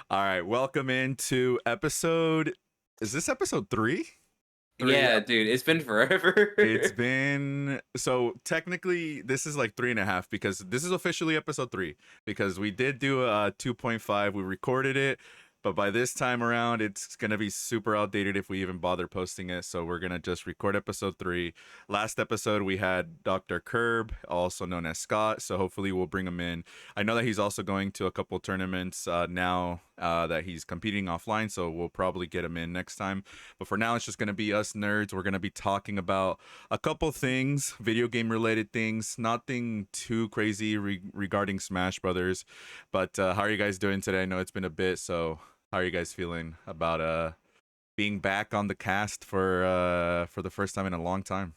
All right, welcome into episode. Is this episode 3? Yeah, dude, it's been forever. It's been technically this is like 3.5 because this is officially episode 3 because we did do a 2.5. We recorded it, but by this time around, it's gonna be super outdated if we even bother posting it. So we're gonna just record episode 3. Last episode we had Dr. Curb, also known as Scott. So hopefully we'll bring him in. I know that he's also going to a couple tournaments now that he's competing offline. So we'll probably get him in next time. But for now, it's just gonna be us nerds. We're gonna be talking about a couple things, video game related things, nothing too crazy regarding Smash Brothers. But how are you guys doing today? I know it's been a bit, so how are you guys feeling about being back on the cast for the first time in a long time?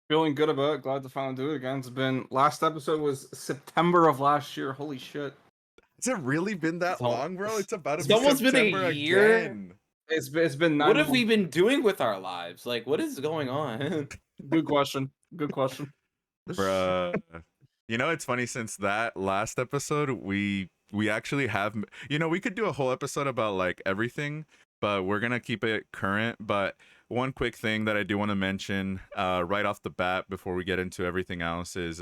Feeling good about it. Glad to finally do it again. It's been last episode was September of last year. Holy shit! Has it really been that long, bro? It's about to It's be almost been a September year. again. It's been 9 What have we months. been doing with our lives? Like, what is going on? Good question. Good question. Bruh. You know, it's funny, since that last episode, we actually have, we could do a whole episode about like everything, but we're gonna keep it current. But one quick thing that I do want to mention right off the bat before we get into everything else is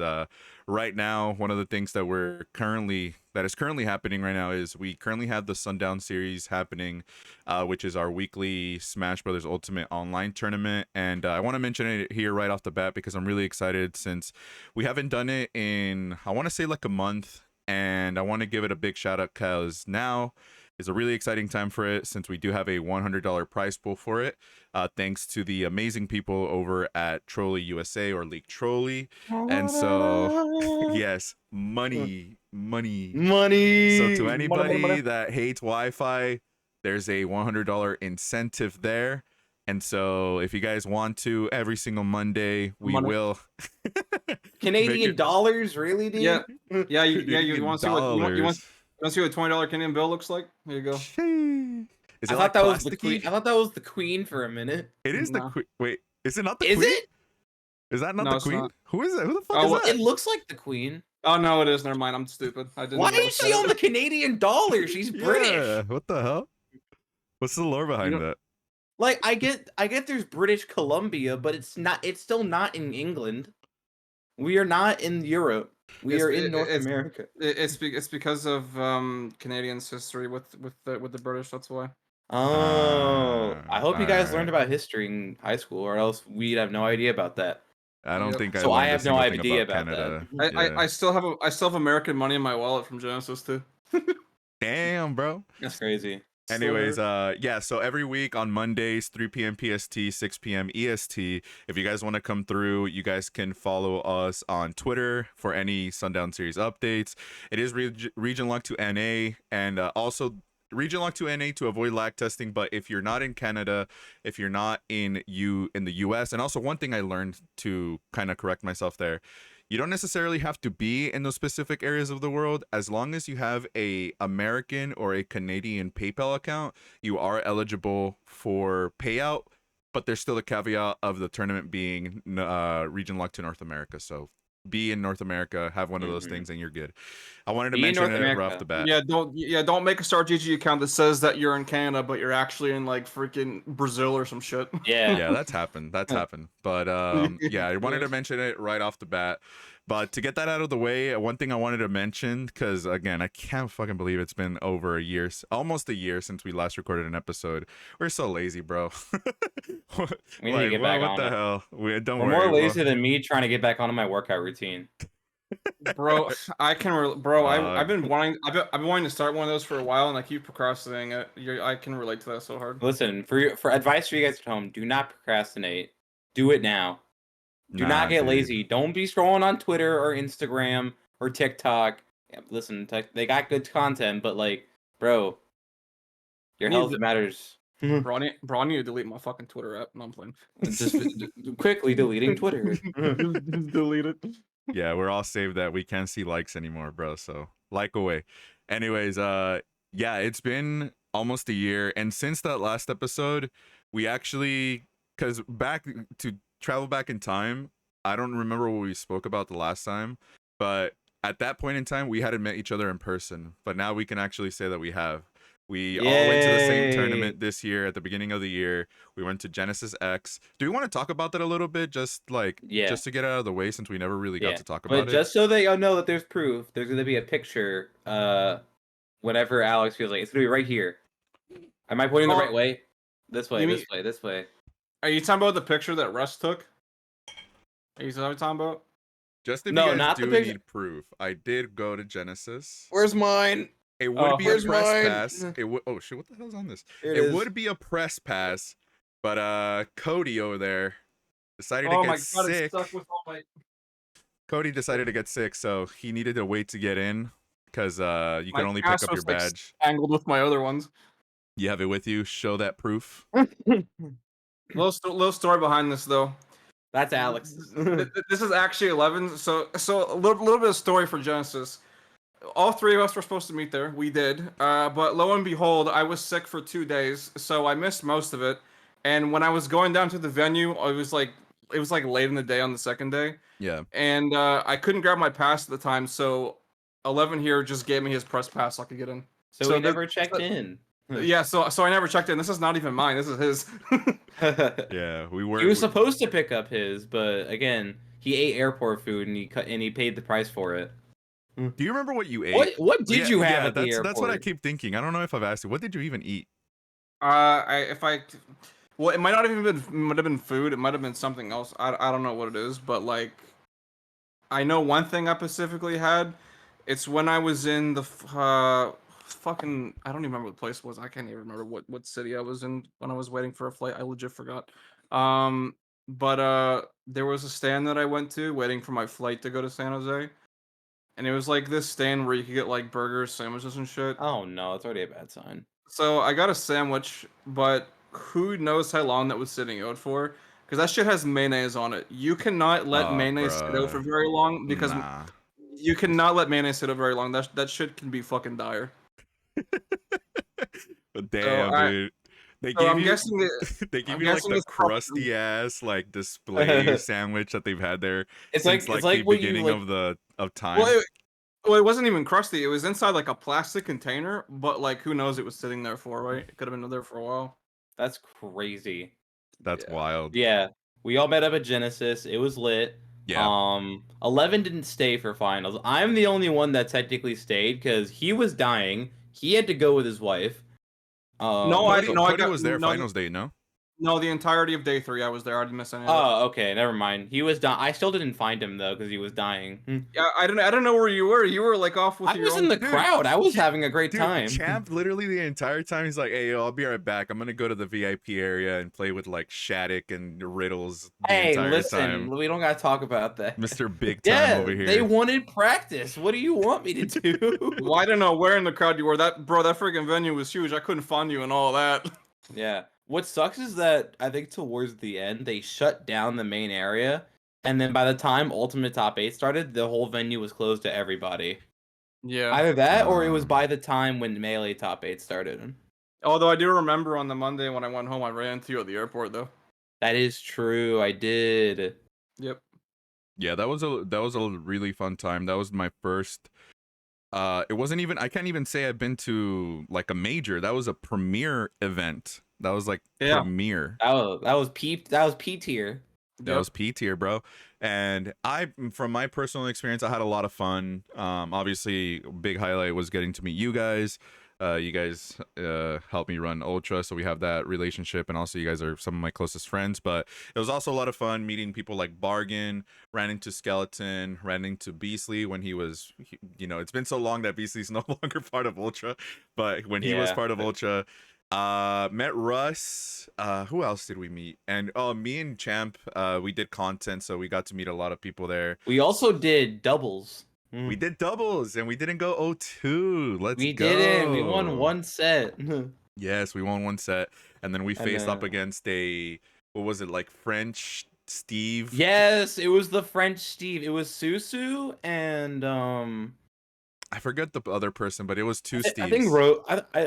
right now, one of the things that is currently happening right now is we currently have the Sundown series happening, which is our weekly Smash Brothers Ultimate online tournament. And I want to mention it here right off the bat because I'm really excited, since we haven't done it in, I want to say, like a month. And I want to give it a big shout out because now is a really exciting time for it, since we do have a $100 prize pool for it, thanks to the amazing people over at Trolley USA, or League Trolley. And so yes, money. So to anybody that hates Wi-Fi, there's a $100 incentive there. And so if you guys want to, every single Monday we will Canadian dollars, really, dude? Yeah. You want to see what you want to see what $20 Canadian bill looks like? There you go. Is it I like thought that was the plasticky? queen. I thought that was the queen for a minute. It is the No. queen. Wait, is it not the Is queen? it? Is that not No, the it's queen? not. Who is it? Who the fuck Oh, is well, that? It looks like the queen. Oh no, it is. Never mind. I'm stupid. I didn't. Why even is look she at on it. the Canadian dollar? She's British. Yeah, what the hell? What's the lore behind know- that? Like, I get there's British Columbia, but it's still not in England. We are not in Europe. We are in North America. It's because of Canadians' history with the British. That's why. Oh, I hope you guys learned Alright. about history in high school, or else we'd have no idea about that. I don't Yep. think I So I learned a have no single thing idea about about Canada. that. Yeah. I still have American money in my wallet from Genesis too. Damn, bro. That's crazy. Anyways, yeah, so every week on Mondays, 3 p.m. PST, 6 p.m. EST, if you guys want to come through, you guys can follow us on Twitter for any Sundown Series updates. It is region locked to NA, and also region locked to NA to avoid lag testing. But if you're not in Canada, if you're not in the US, and also one thing I learned, to kind of correct myself there, you don't necessarily have to be in those specific areas of the world. As long as you have a American or a Canadian PayPal account, you are eligible for payout. But there's still a caveat of the tournament being region locked to North America. So be in North America, have one of those things, and you're good. I wanted to Be in mention North it right America. off the bat. Don't make a StarGG account that says that you're in Canada, but you're actually in like freaking Brazil or some shit. Yeah. Yeah, that's happened. But yeah, I wanted to mention it right off the bat. But to get that out of the way, one thing I wanted to mention, because again, I can't fucking believe it's been over a year, almost a year since we last recorded an episode. We're so lazy, bro. We need to get back what on the it. hell? Don't We're worry. more lazy than me trying to get back onto my workout routine. Bro, I've been wanting to start one of those for a while, and I keep procrastinating it. I can relate to that so hard. Listen, for advice for you guys at home, do not procrastinate. Do it now. Do not get lazy. Don't be scrolling on Twitter or Instagram or TikTok. Yeah, listen, they got good content, but like, bro, your health matters. Bro, I need to delete my fucking Twitter app. No, I'm playing. Just quickly deleting Twitter. Just delete it. Yeah, we're all saved that we can't see likes anymore, bro. So like away. Anyways, yeah, it's been almost a year, and since that last episode, we actually, because back to travel back in time, I don't remember what we spoke about the last time, but at that point in time, we hadn't met each other in person. But now we can actually say that we have. We all went to the same Yay. tournament this year at the beginning of the year. We went to Genesis X. Do we want to talk about that a little bit? Just Yeah. to get it out of the way since we never really got to talk But about it. just so that y'all know that there's proof, there's gonna be a picture. Whenever Alex feels like it's gonna be right here. Am I pointing the right way? This way. This way. This way. Are you talking about the picture that Russ took? Are you talking about? Just if No, you guys not the do picture. need proof, I did go to Genesis. Where's mine? It would be a where's press mine? pass. It would. Oh shit! What the hell's on this? Here It is. would be a press pass, but Cody over there decided Oh to my get god, it's sick. stuck with all my. Cody decided to get sick, so he needed to wait to get in because you can only pick pass up your was, like, badge. Tangled with my other ones. You have it with you. Show that proof. Little story behind this though. That's Alex's. This is actually 11. So a little bit of story for Genesis. All three of us were supposed to meet there. We did. But lo and behold, I was sick for 2 days, so I missed most of it. And when I was going down to the venue, it was like late in the day on the second day. Yeah. And I couldn't grab my pass at the time, so 11 here just gave me his press pass so I could get in. So he never checked in. Yeah, so I never checked in. This is not even mine. This is his. Yeah, we were. He was supposed to pick up his, but again, he ate airport food and he paid the price for it. Do you remember what you ate? What did you have at the airport? That's what I keep thinking. I don't know if I've asked you. What did you even eat? Well, it might not have been food. It might have been something else. I don't know what it is, but like, I know one thing I specifically had. It's when I was in the fucking. I don't even remember what the place was. I can't even remember what city I was in when I was waiting for a flight. I legit forgot. But there was a stand that I went to waiting for my flight to go to San Jose. And it was like this stand where you could get like burgers, sandwiches, and shit. Oh no, it's already a bad sign. So I got a sandwich, but who knows how long that was sitting out for? Because that shit has mayonnaise on it. You cannot let mayonnaise sit out for very long because you cannot let mayonnaise sit out very long. That shit can be fucking dire. Damn, dude. They so gave I'm you, guessing they give you like the crusty ass like display sandwich that they've had there since like the beginning of time. Well, it wasn't even crusty. It was inside like a plastic container, but like who knows it was sitting there for, right? It could have been there for a while. That's crazy. That's wild. Yeah. We all met up at Genesis. It was lit. Yeah. 11 didn't stay for finals. I'm the only one that technically stayed because he was dying. He had to go with his wife. Cody was there finals day, no? No, the entirety of day 3 I was there. I didn't miss any of it. Oh, okay, never mind. He was dying. I still didn't find him though because he was dying. Yeah, I don't know where you were. You were like off with I was in the crowd. I was having a great time. Champ literally the entire time he's like, "Hey, yo, I'll be right back. I'm gonna go to the VIP area and play with like Shattuck and Riddles the entire time." We don't gotta talk about that. Mr. Big Time over here. They wanted practice. What do you want me to do? Well, I don't know where in the crowd you were. That freaking venue was huge. I couldn't find you and all that. Yeah. What sucks is that I think towards the end they shut down the main area, and then by the time Ultimate Top 8 started, the whole venue was closed to everybody. Yeah. Either that or it was by the time when Melee Top 8 started. Although I do remember on the Monday when I went home, I ran into you at the airport though. That is true. I did. Yep. Yeah, that was a really fun time. That was my first. It wasn't even. I can't even say I've been to like a major. That was a premiere event. That was like premiere. That was P tier. That was P tier, bro. And from my personal experience, I had a lot of fun. Obviously, big highlight was getting to meet you guys. You guys helped me run Ultra, so we have that relationship, and also you guys are some of my closest friends. But it was also a lot of fun meeting people like Bargain, ran into Skeleton, ran into Beastly when he was, it's been so long that Beastly's no longer part of Ultra, but when he was part of Ultra, met Russ. Who else did we meet? And me and Champ, we did content, so we got to meet a lot of people there. We also did doubles. We did doubles and we didn't go 0-2. We didn't. We won one set. Yes, we won one set. And then we faced up against what was it, like French Steve? Yes, it was the French Steve. It was Susu and I forget the other person, but it was two Steves. I think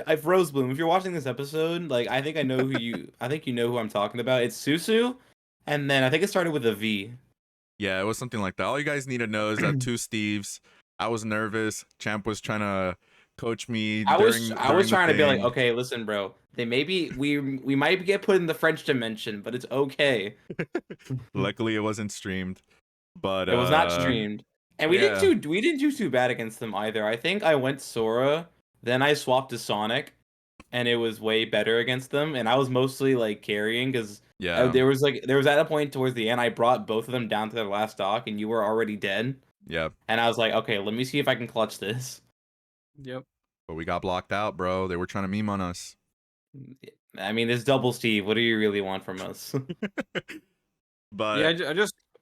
I've Rosebloom. If you're watching this episode, like I think I know who you I think you know who I'm talking about. It's Susu, and then I think it started with a V. Yeah, it was something like that. All you guys need to know is that two Steves. I was nervous. Champ was trying to coach me I was during the trying to be like, thing. okay, listen, bro. We might get put in the French dimension, but it's okay. Luckily, it wasn't streamed, but It was not streamed, and yeah, we didn't do too bad against them either. I think I went Sora, then I swapped to Sonic, and it was way better against them. And I was mostly like carrying because yeah, there was at a point towards the end I brought both of them down to their last stock, and you were already dead. yeah. And I was like, okay, let me see if I can clutch this. Yep. But we got blocked out, bro. They were trying to meme on us. I mean, it's double Steve. What do you really want from us? But Yeah,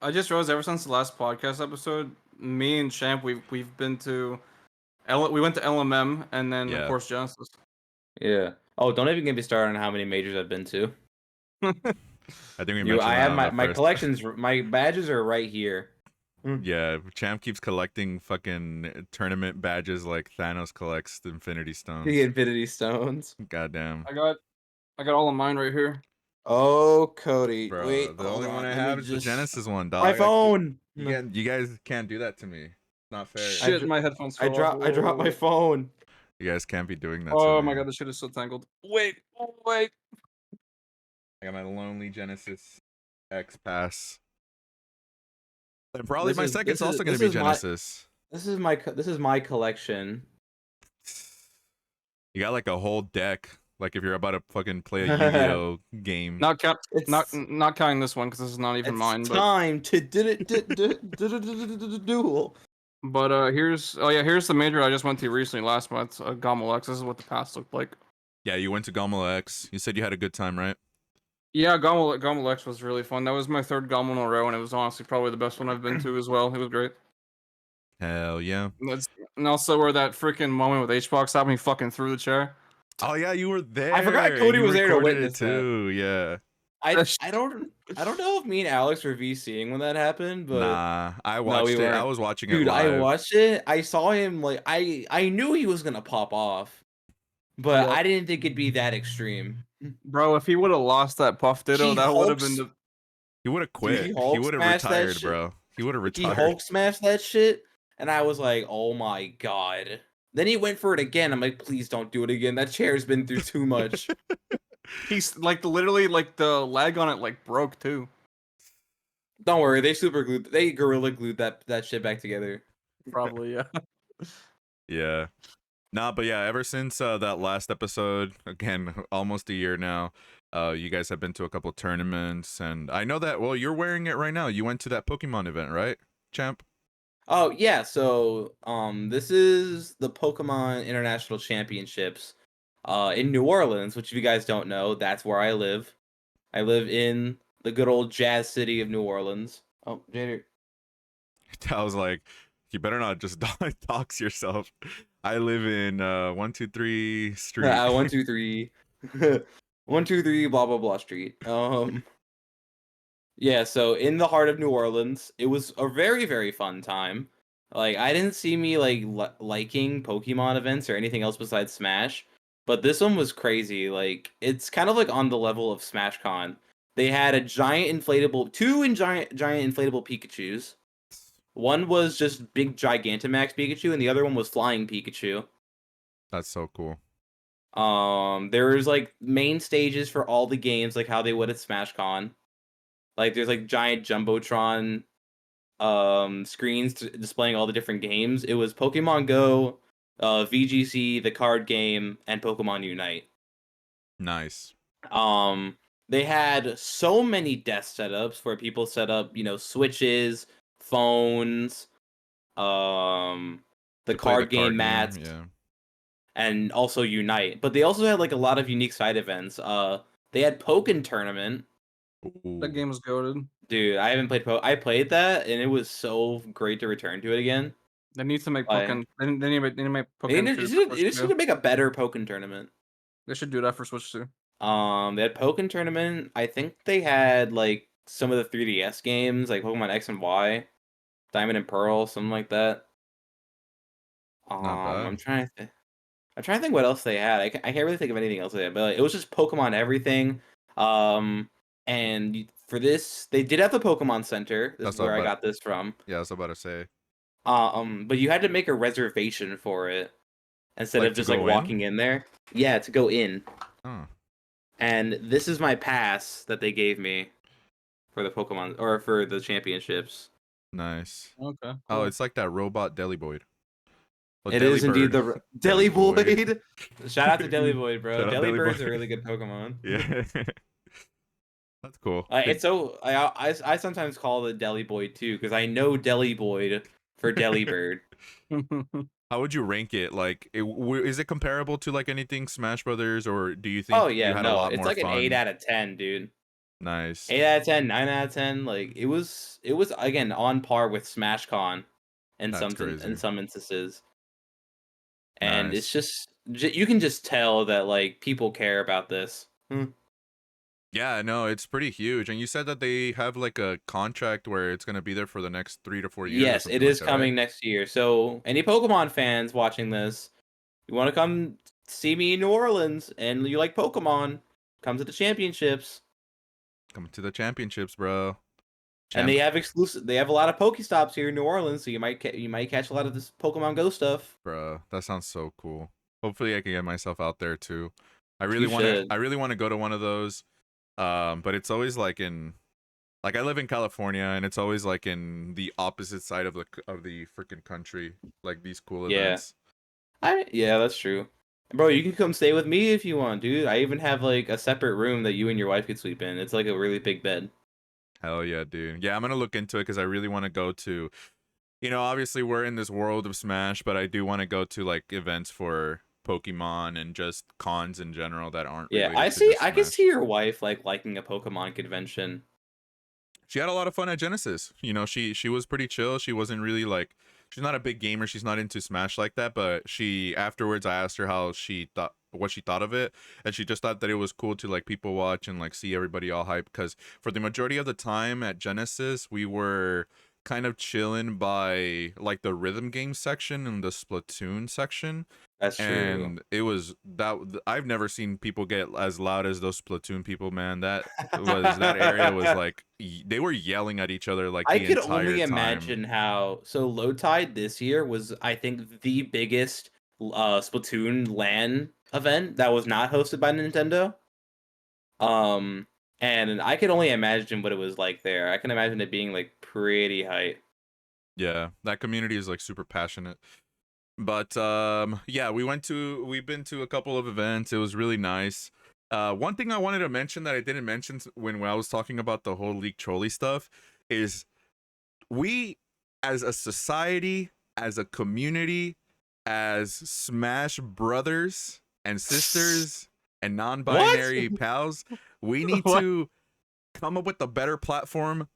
I just realized ever since the last podcast episode, me and Champ we've been to we went to LMM and then of yeah, course Genesis. Yeah. Oh, don't even get me started on how many majors I've been to. I think we mentioned I that have on my the first. collections. My badges are right here. Yeah, Champ keeps collecting fucking tournament badges like Thanos collects the Infinity The Stones. Infinity Stones. Goddamn. I got all of mine right here. Oh, Cody. Bro, Wait, the hold only one on. I Let me have is the just. Genesis one, dog. My phone. You guys can't do that to me. It's not fair. Shit, my headphones fell off. I dropped my phone. You guys can't be doing that to Oh me. my god, this shit is so tangled. Wait, wait. I got my lonely Genesis X Pass. And probably my second's also gonna be Genesis. This is my collection. You got like a whole deck. Like if you're about to fucking play a Yu-Gi-Oh game. Not It's not counting this one because this is not even mine. But time to duel. here's the major I just went to recently last month. Gommel X. This is what the past looked like. Yeah, you went to Gomel X. You said you had a good time, right? Yeah, Gommel X was really fun. That was my third Gommel in a row, and it was honestly probably the best one I've been to as well. It was great. Hell yeah. And also where that freaking moment with HBox happened, he fucking threw the chair. Oh yeah, you were there. I forgot Cody You was there to recorded witness it too. Yeah. I don't know if me and Alex were VCing when that happened, but Nah, I watched it. I was watching it dude, live. I watched it. I saw him like I knew he was gonna pop off, but Yep. I didn't think it'd be that extreme. Bro, if he would have lost that Puff Ditto, He that would have hulks- been the He would have quit. he He Hulk would have smashed that retired, shit. bro. He would have He retired. Hulk smashed that shit, and I was like, oh my god. Then he went for it again. I'm like, please don't do it again. That chair's been through too much. he's like literally like the leg on it like broke too. Don't worry, they gorilla glued that shit back together. Probably, yeah. Yeah. Nah, but yeah, ever since that last episode, again, almost a year now, you guys have been to a couple tournaments, and I know that, well, you're wearing it right now. You went to that Pokemon event, right, Champ? Oh yeah, so this is the Pokemon International Championships in New Orleans, which if you guys don't know, that's where I live. I live in the good old jazz city of New Orleans. Oh, Jader. I was like, you better not just dox yourself. I live in 123 Street. 123 123 blah blah blah street. Yeah, so in the heart of New Orleans, it was a very, very fun time. Like, I didn't see me like liking Pokemon events or anything else besides Smash, but this one was crazy. Like, it's kind of like on the level of SmashCon. They had a giant inflatable, giant inflatable Pikachu's. One was just big Gigantamax Pikachu, and the other one was Flying Pikachu. That's so cool. There was like main stages for all the games, like how they would at SmashCon. Like there's like giant jumbotron screens displaying all the different games. It was Pokemon Go, VGC, the card game, and Pokemon Unite. Nice. They had so many desk setups where people set up, switches, phones, the card game mats, yeah. and also Unite. But they also had like a lot of unique side events. They had Pokken Tournament. Ooh. That game was goated. Dude, I haven't played I played that, and it was so great to return to it again. They need to make Like- Pokken. They need to make Pokken. They should make a better Pokken Tournament. They should do that for Switch too. They had Pokken Tournament. I think they had like some of the 3DS games, like Pokemon X and Y, Diamond and Pearl, something like that. Not bad. I'm trying to think what else they had. I can't really think of anything else they had, but it was just Pokemon everything. And for this, they did have the Pokemon Center. This That's is where I about- got this from. Yeah, I was about to say. But you had to make a reservation for it. instead Like of to just like go in? walking in there. Yeah, to go in. Oh, And this is my pass that they gave me for the Pokemon or for the championships. nice. Okay. Oh, Cool. it's like that robot Deliboid. Well, It is indeed Delibird. the Deliboid. Delivoid. Shout out to Delivoid, bro. Shout out Delibird's a Deliboid. really good Pokemon. Yeah. That's cool. It's so I sometimes call it Deliboid too because I know Deliboid for Delibird. How would you rank it? Like, is it comparable to like anything Smash Brothers, or do you Oh think you yeah, had a no, lot it's more like an 8 fun? out of 10, dude. Nice. 8 out of 10, 9 out of 10. Like it was again on par with Smash Con That's in crazy. some instances. And it's Nice. just you can just tell that like people care about this. Yeah, no, it's pretty huge. And you said that they have like a contract where it's gonna be there for the next 3 to 4 years or Yes, it something like is that, right? coming next year. So any Pokemon fans watching this, you want to come see me in New Orleans and you like Pokemon, come to the championships. Coming to the championships, bro. And they Champ, have exclusive. They have a lot of Pokestops here in New Orleans, so you might catch a lot of this Pokemon Go stuff. bro. That sounds so cool. Hopefully, I can get myself out there too. I really You want to. should. I really want to go to one of those. But it's always like in, like I live in California, and it's always like in the opposite side of the freaking country. Like these cool Yeah, events. yeah, that's true. Bro, you can come stay with me if you want, dude. I even have like a separate room that you and your wife could sleep in. It's like a really big bed. Hell yeah, dude. Yeah, I'm gonna look into it because I really want to go to. Obviously we're in this world of Smash, but I do want to go to like events for Pokemon and just cons in general that aren't Yeah, I related to see. just I can see Smash. your wife like liking a Pokemon convention. She had a lot of fun at Genesis. She was pretty chill. She wasn't really like, she's not a big gamer. She's not into Smash like that. But she afterwards, I asked her how she thought what she thought of it, and she just thought that it was cool to like people watch and like see everybody all hype. Because for the majority of the time at Genesis, we were kind of chilling by like the rhythm game section and the Splatoon section, That's true. and it was that I've never seen people get as loud as those Splatoon people, man. That area was like they were yelling at each other like I the could entire only time. imagine how. So Low Tide this year was, I think, the biggest Splatoon LAN event that was not hosted by Nintendo. Um, and I could only imagine what it was like there. I can imagine it being like pretty hype. Yeah, that community is like super passionate. But yeah, we've been to a couple of events. It was really nice. One thing I wanted to mention that I didn't mention when I was talking about the whole leak trolley stuff is we as a society, as a community, as Smash brothers and sisters and What? non-binary pals, we need What? to come up with a better platform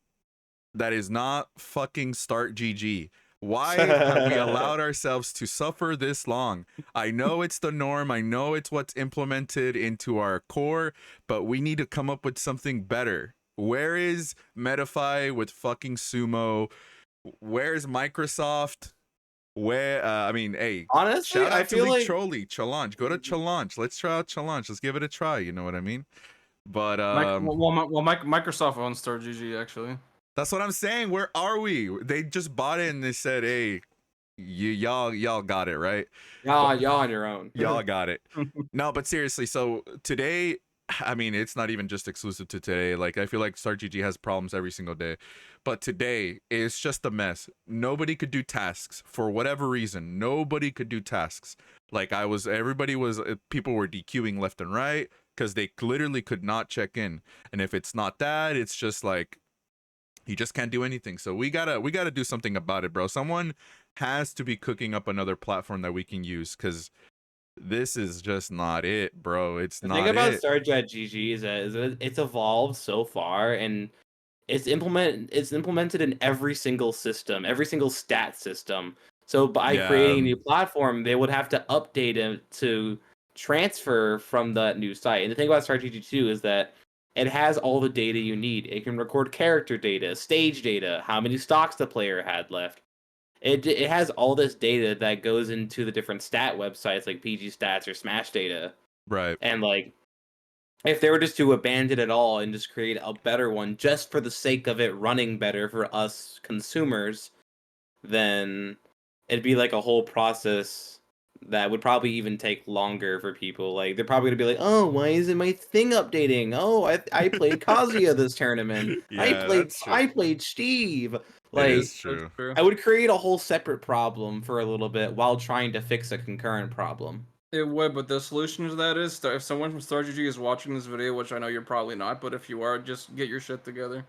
that is not fucking Start GG. Why have we allowed ourselves to suffer this long? I know it's the norm. I know it's what's implemented into our core, but we need to come up with something better. Where is Metafy with fucking Sumo? Where's Microsoft? I mean, hey, Honestly, shout I out to feel League like Trolley, Challenge. Go to Challenge. Let's try out Challenge. Let's give it a try. You know what I mean? But Microsoft owns StarGG actually. that's what I'm saying. Where are we? They just bought it and they said, "Hey, y'all got it right. y'all on your own. Y'all got it." No, but seriously, so today, I mean, it's not even just exclusive to today. Like, I feel like StarGG has problems every single day, but today it's just a mess. Nobody could do tasks for whatever reason. Nobody could do tasks. Like, people were DQing left and right because they literally could not check in. And if it's not that, it's just like you just can't do anything. So we gotta do something about it, bro. Someone has to be cooking up another platform that we can use because this is just not it, bro. It's The thing not about it. StarGG is that it's evolved so far, and it's implemented in every single system, every single stat system. So by Yeah, creating a new platform, they would have to update it to transfer from that new site. And the thing about StarGG 2 is that it has all the data you need. It can record character data, stage data, how many stocks the player had left. It has all this data that goes into the different stat websites like PG Stats or Smash Data. right. And like if they were just to abandon it all and just create a better one just for the sake of it running better for us consumers, then it'd be like a whole process that would probably even take longer for people. Like they're probably gonna be like, "Oh, why isn't my thing updating? Oh, I played Kazuya this tournament. Yeah, that's true. I played Steve." It is Like That's true. true. I would create a whole separate problem for a little bit while trying to fix a concurrent problem. It would, but the solution to that is if someone from StarGG is watching this video, which I know you're probably not, but if you are, just get your shit together.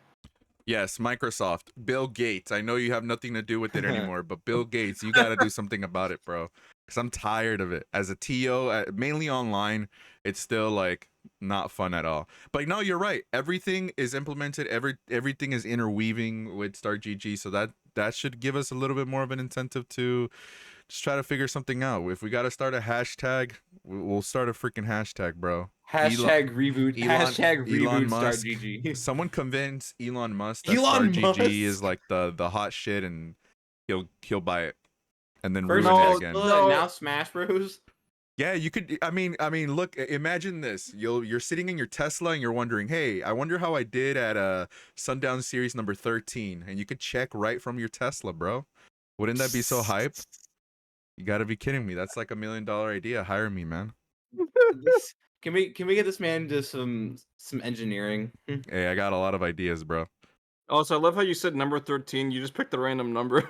Yes, Microsoft, Bill Gates. I know you have nothing to do with it anymore, but Bill Gates, you got to do something about it, bro. Because I'm tired of it. As a TO, mainly online, it's still like not fun at all. But no, you're right. Everything is implemented. Everything is interweaving with StarGG, so that should give us a little bit more of an incentive to just try to figure something out. If we got to start a hashtag, we'll start a freaking hashtag, bro. Hashtag reboot. Elon, Hashtag Elon reboot. Start Musk. GG. Someone convince Elon Musk that Elon StarGG is Musk. like the hot shit, and he'll buy it, and then First ruin it No, again. Tesla, no. and now Smash Bros. Yeah, you could. I mean, look. Imagine this. You're sitting in your Tesla and you're wondering, hey, I wonder how I did at Sundown Series number 13, and you could check right from your Tesla, bro. Wouldn't that be so hype? You got to be kidding me. That's like $1 million idea. Hire me, man. Can we get this man to some engineering? Hey, I got a lot of ideas, bro. Also, I love how you said number 13. You just picked a random number.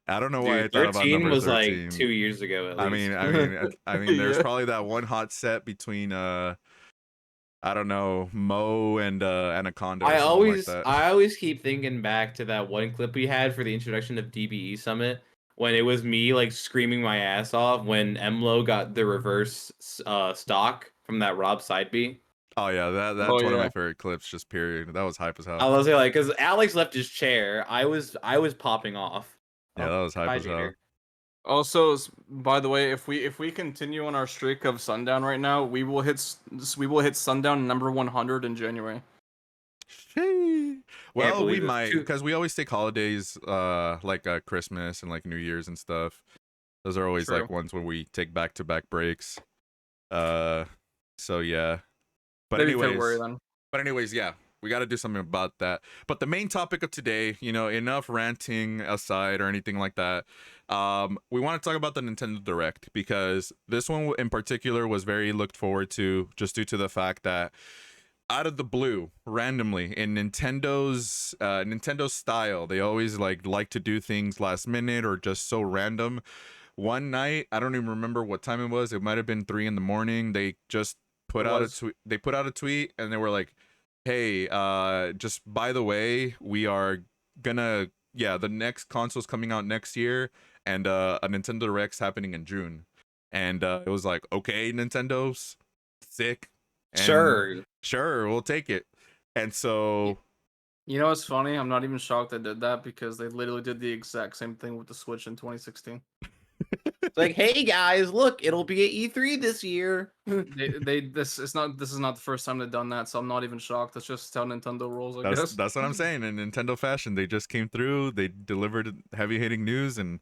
I don't know why I Dude, thought about 13 number was 13. like 2 years ago at I least. mean, there's Yeah. probably that one hot set between I don't know, Mo and Anaconda. Or I something like that. always keep thinking back to that one clip we had for the introduction of DBE Summit when it was me like screaming my ass off when Emlo got the reverse stock from that Rob side B. Oh yeah, that's Oh, one of my yeah. favorite clips. Just period. That was hype as hell. I was like, because Alex left his chair, I was popping off. Yeah, Oh, that was hype bye, as hell. Jader. Also, by the way, if we continue on our streak of Sundown right now, we will hit Sundown number 100 in January. Shee. Well, we believe it. might, because we always take holidays, like Christmas and like New Year's and stuff. Those are always True. like ones when we take back-to-back breaks. So yeah. But Maybe anyways, February then. yeah, we got to do something about that. But the main topic of today, enough ranting aside or anything like that. We want to talk about the Nintendo Direct, because this one in particular was very looked forward to, just due to the fact that out of the blue, randomly, in Nintendo's style, they always like to do things last minute or just so random. One night, I don't even remember what time it was. It might have been 3 a.m. They just put out a tweet. They put out a tweet and they were like, "Hey, just by the way, we are gonna the next console's coming out next year, and a Nintendo Direct's happening in June." And it was like, "Okay, Nintendo's sick. And sure, we'll take it." And so You know what's funny? I'm not even shocked they did that because they literally did the exact same thing with the Switch in 2016. It's like, hey guys, look, it'll be at E3 this year. This is not the first time they've done that, so I'm not even shocked. That's just how Nintendo rolls, I guess. that's what I'm saying. In Nintendo fashion, they just came through, they delivered heavy hitting news, and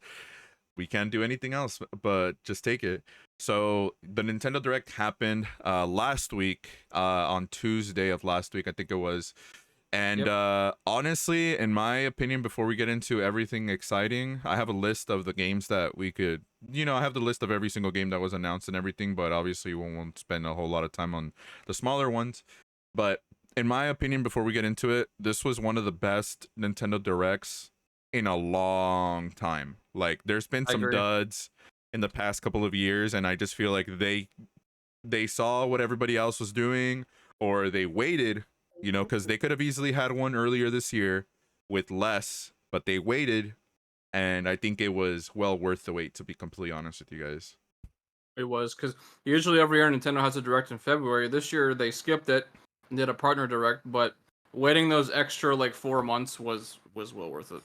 we can't do anything else but just take it. So the Nintendo Direct happened last week, on Tuesday of last week, I think it was. And honestly, in my opinion, before we get into everything exciting, I have a list of the games that we could, I have the list of every single game that was announced and everything, but obviously we won't spend a whole lot of time on the smaller ones. But in my opinion, before we get into it, this was one of the best Nintendo Directs in a long time. Like, there's been some duds in the past couple of years, and I just feel like they saw what everybody else was doing, or they waited, because they could have easily had one earlier this year with less, but they waited, and I think it was well worth the wait, to be completely honest with you guys. It was, because usually every year Nintendo has a Direct in February. This year they skipped it and did a partner Direct, but waiting those extra 4 months was well worth it.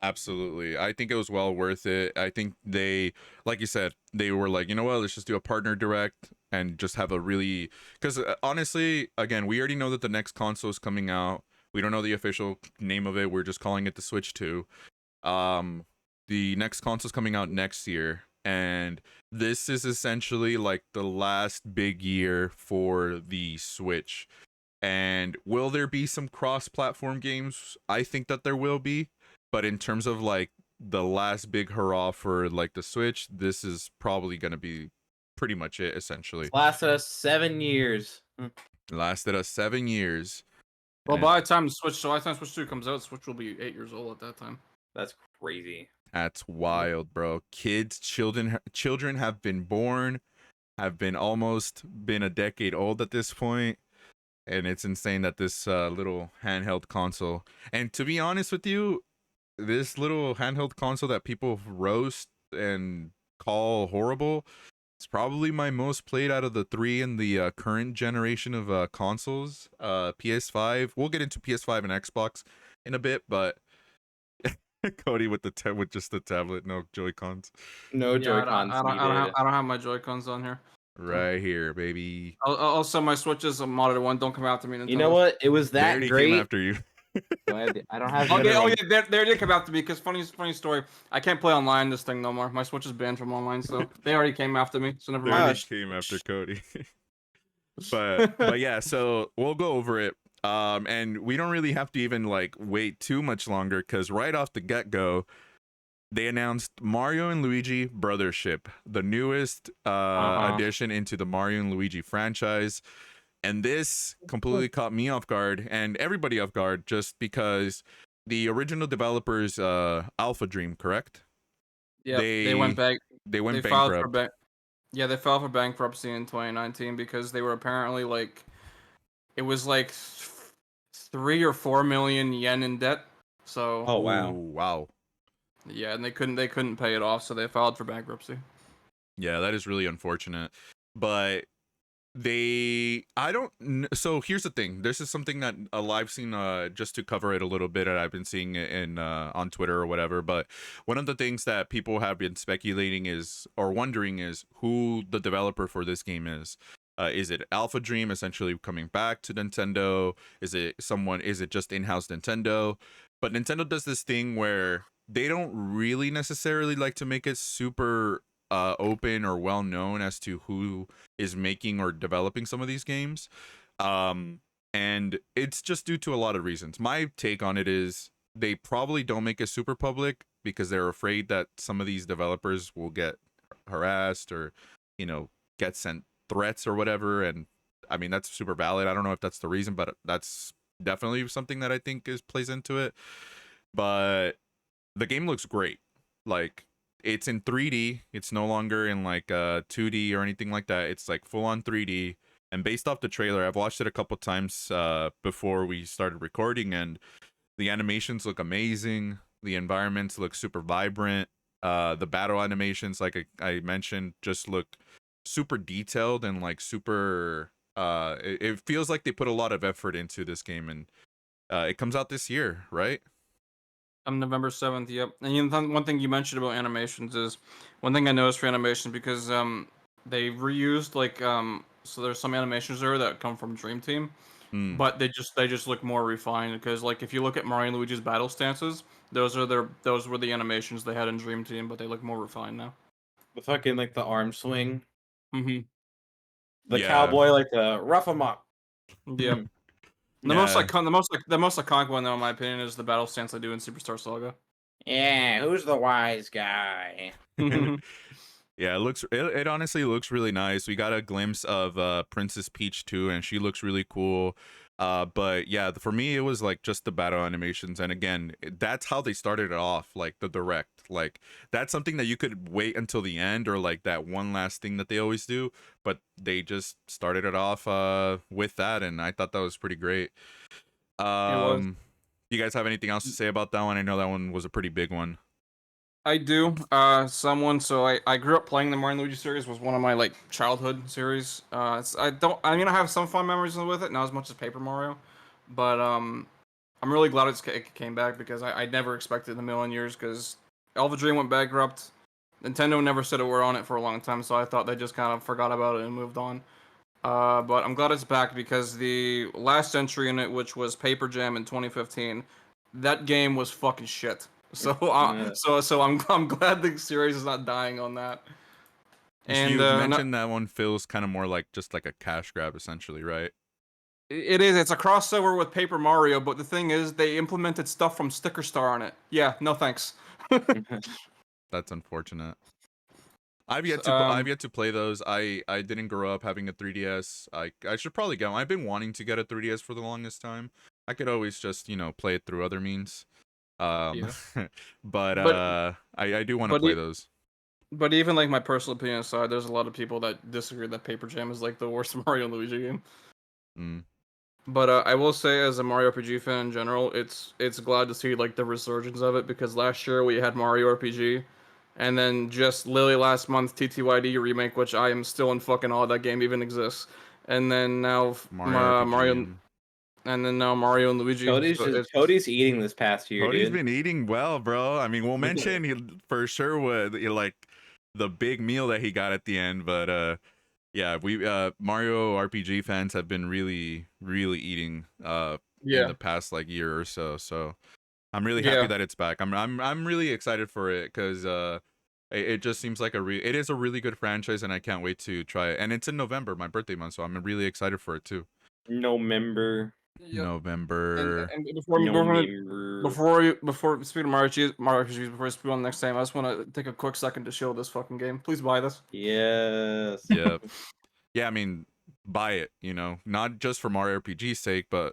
Absolutely. I think it was well worth it. I think they, like you said, they were like, you know what, let's just do a partner Direct and just have a really, because honestly, again, we already know that the next console is coming out. We don't know the official name of it. We're just calling it the Switch 2. The next console is coming out next year, and this is essentially like the last big year for the Switch. And will there be some cross-platform games? I think that there will be. But in terms of the last big hurrah for like the Switch, this is probably gonna be pretty much it essentially. It's lasted us 7 years. Lasted us 7 years. Well, and by the time Switch 2 comes out, Switch will be 8 years old at that time. That's crazy. That's wild, bro. Children have been born, have been almost been a decade old at this point, and it's insane that this little handheld console. And to be honest with you, this little handheld console that people roast and call horrible, it's probably my most played out of the three in the current generation of consoles. PS5. We'll get into PS5 and Xbox in a bit, but Cody with with just the tablet, no Joy-Cons. No Yeah, Joy-Cons I needed. don't have my Joy-Cons on here. Right here, baby. Also, my Switch is a modded one. Don't come after me, Nintendo. You know what? It was They that already great. came after you. I don't have. Oh the yeah, other one. they did come after me because funny story. I can't play online this thing no more. My Switch is banned from online, so they already came after me. So never They mind. already came after Cody. but yeah, so we'll go over it. And we don't really have to even like wait too much longer because right off the get-go, they announced Mario and Luigi Brothership, the newest addition into the Mario and Luigi franchise. And this completely caught me off guard and everybody off guard just because the original developers, Alpha Dream, correct? Yeah, they went back. They went They filed bankrupt. Yeah, they filed for bankruptcy in 2019 because they were apparently like, it was like 3 or 4 million yen in debt. So Oh wow. Ooh, wow. yeah, and they couldn't pay it off, so they filed for bankruptcy. Yeah, that is really unfortunate. But so here's the thing. This is something that I've seen just to cover it a little bit, and I've been seeing it in on Twitter or whatever. But one of the things that people have been speculating is, or wondering is, who the developer for this game is. Is it Alpha Dream essentially coming back to Nintendo? Is it just in-house Nintendo? But Nintendo does this thing where they don't really necessarily like to make it super open or well known as to who is making or developing some of these games. And it's just due to a lot of reasons. My take on it is they probably don't make it super public because they're afraid that some of these developers will get harassed or, get sent threats or whatever. And I mean, that's super valid. I don't know if that's the reason, but that's definitely something that I think plays into it. But the game looks great. Like, it's in 3D. It's no longer in like 2D or anything like that. It's like full on 3D. And based off the trailer, I've watched it a couple times before we started recording, and the animations look amazing. The environments look super vibrant. The battle animations, like I mentioned, just look super detailed and like super. It feels like they put a lot of effort into this game, and it comes out this year, right? November 7th, yep. And one thing you mentioned about animations is one thing I noticed for animation because they reused so there's some animations there that come from Dream Team, but they just look more refined because like if you look at Mario and Luigi's battle stances, those were the animations they had in Dream Team, but they look more refined now. The fucking like the arm swing. Mm-hmm. The Yeah. cowboy like to rough him up. Yep. The most iconic one, though, in my opinion, is the battle stance they do in Superstar Saga. Yeah, who's the wise guy? Yeah, it honestly looks really nice. We got a glimpse of Princess Peach too, and she looks really cool. But yeah, for me it was like just the battle animations, and again, that's how they started it off, like the direct. Like that's something that you could wait until the end, or like that one last thing that they always do, but they just started it off with that, and I thought that was pretty great. It was. You guys have anything else to say about that one? I know that one was a pretty big one. I do. So I grew up playing the Mario and Luigi series. Was one of my like childhood series. I have some fun memories with it, not as much as Paper Mario, but I'm really glad it came back because I never expected in a million years because Alpha Dream went bankrupt. Nintendo never said a word on it for a long time, so I thought they just kind of forgot about it and moved on. But I'm glad it's back because the last entry in it, which was Paper Jam in 2015, that game was fucking shit. So I'm glad the series is not dying on that. And you mentioned that one feels kind of more like just like a cash grab, essentially, right? It is. It's a crossover with Paper Mario, but the thing is, they implemented stuff from Sticker Star on it. Yeah, no thanks. That's unfortunate. I've Um, yet to play those. I didn't grow up having a 3DS. I should probably get one. I've been wanting to get a 3DS for the longest time. I could always just, play it through other means. Um yeah. but But I do want to but play e- those. but even like my personal opinion aside, there's a lot of people that disagree that Paper Jam is like the worst Mario and Luigi game. Mm. But I will say, as a Mario RPG fan in general, it's glad to see like the resurgence of it because last year we had Mario RPG, and then just literally last month TTYD remake, which I am still in fucking awe that game even exists, and then now Mario RPG. Mario, and then now Mario and Luigi. So it's Cody's eating this past year, Cody's dude. been eating well, bro. I mean, we'll mention he for sure would like the big meal that he got at the end, but yeah, we Mario RPG fans have been really eating in yeah the past like year or so. So I'm really happy yeah that it's back. I'm really excited for it because it just seems like it is a really good franchise, and I can't wait to try it. And it's in November, my birthday month, so I'm really excited for it too. No member. yep. November. And No member. before speaking of Mario RPGs, before we speak on the next time, I just want to take a quick second to show this fucking game. Please buy this. Yes. Yeah. Yeah, I mean, buy it, not just for Mario RPG's sake, but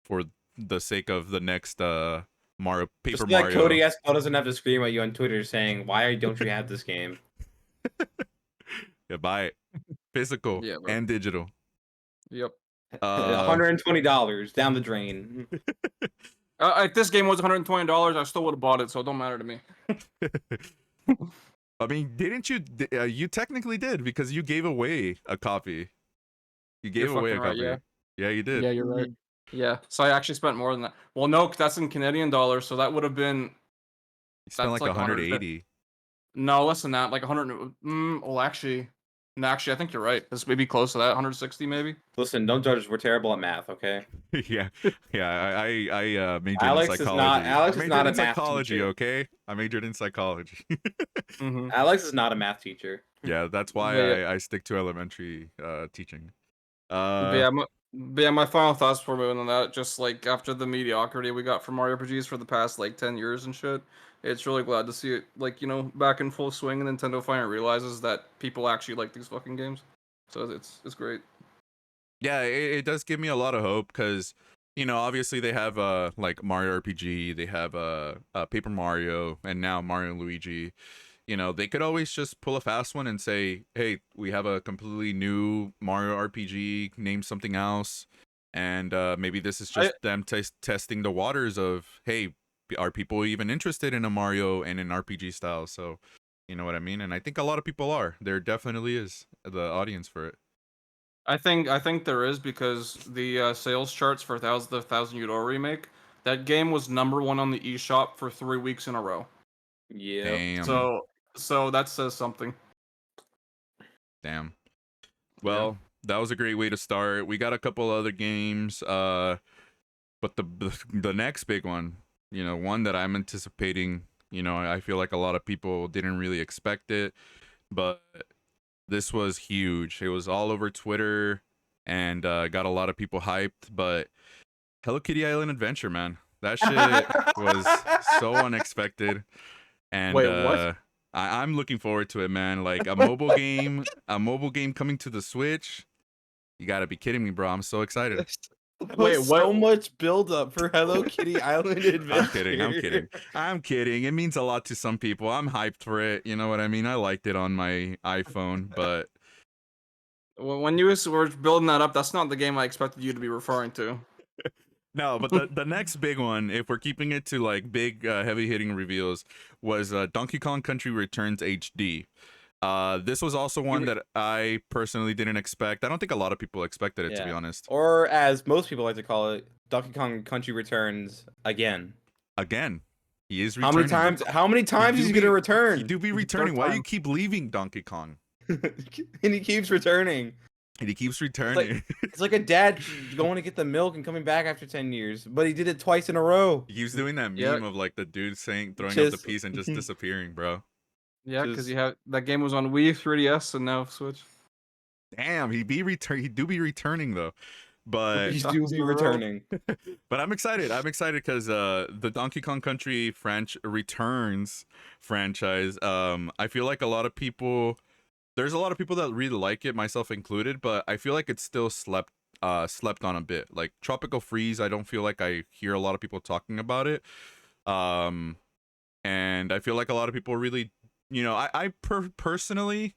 for the sake of the next Mario Paper Just like Mario. Cody Espo doesn't have to scream at you on Twitter saying, "Why don't you have this game?" Yeah, buy it. Physical Yeah, bro. and digital. Yep. $120 down the drain. If this game was $120, I still would have bought it, so it don't matter to me. I mean, didn't you? You technically did because you gave away a copy. You gave You're away a fucking right, copy. yeah. Yeah, you did. Yeah, you're right. Yeah, so I actually spent more than that. Well, no, that's in Canadian dollars, so that would have been You spent that's like like 180. No, less than that, like 100. Well, actually, no, actually, I think you're right. This may be close to that, 160 maybe. Listen, don't judge us. We're terrible at math, okay? Yeah, yeah. I majored in psychology. I Alex is majored not a in math psychology. teacher. Okay, I majored in psychology. Mm-hmm. Alex is not a math teacher. Yeah, that's But why yeah, I stick to elementary teaching. but yeah, my final thoughts before moving on that, just like after the mediocrity we got from Mario RPGs for the past like 10 years and shit, it's really glad to see it like back in full swing, and Nintendo finally realizes that people actually like these fucking games. So it's great. Yeah, it does give me a lot of hope because obviously they have like Mario RPG, they have Paper Mario, and now Mario and Luigi. They could always just pull a fast one and say, hey, we have a completely new Mario RPG, name something else. And maybe this is I just them testing the waters of, hey, are people even interested in a Mario and an RPG style? So, you know what I mean? And I think a lot of people are. There definitely is the audience for it. I think there is because the sales charts for the Thousand Year Door remake, that game was #1 on the eShop for 3 weeks in a row. Yep. Damn. So that says something. Damn. Yeah. Well, that was a great way to start. We got a couple other games, but the next big one, one that I'm anticipating. I feel like a lot of people didn't really expect it, but this was huge. It was all over Twitter and got a lot of people hyped. But Hello Kitty Island Adventure, man, that shit was so unexpected, and Wait, what? I'm looking forward to it, man. Like a mobile game coming to the Switch. You gotta be kidding me, bro. I'm so excited. Wait, what? So much build up for Hello Kitty Island Adventure. I'm kidding. It means a lot to some people. I'm hyped for it. You know what I mean? I liked it on my iPhone, but When you were building that up, that's not the game I expected you to be referring to. no, but the next big one, if we're keeping it to like big heavy hitting reveals, was Donkey Kong Country Returns HD. This was also one that I personally didn't expect. I don't think a lot of people expected it, to be honest. Or as most people like to call it, Donkey Kong Country Returns again. Again, he is returning. How many times is he gonna return? He do be returning. Why do you keep leaving Donkey Kong? And he keeps returning. And he keeps returning. It's like a dad going to get the milk and coming back after 10 years, but he did it twice in a row. He keeps doing that meme Yeah. of like the dude throwing out the piece and just disappearing, bro. Yeah, because you have that game was on Wii, 3DS, and now Switch. Damn, he do be returning though. But He's duly returning. but I'm excited. I'm excited because the Donkey Kong Country returns franchise. I feel like there's a lot of people that really like it, myself included, but I feel like it's still slept on a bit. Like Tropical Freeze, I don't feel like I hear a lot of people talking about it. And I feel like a lot of people really, personally,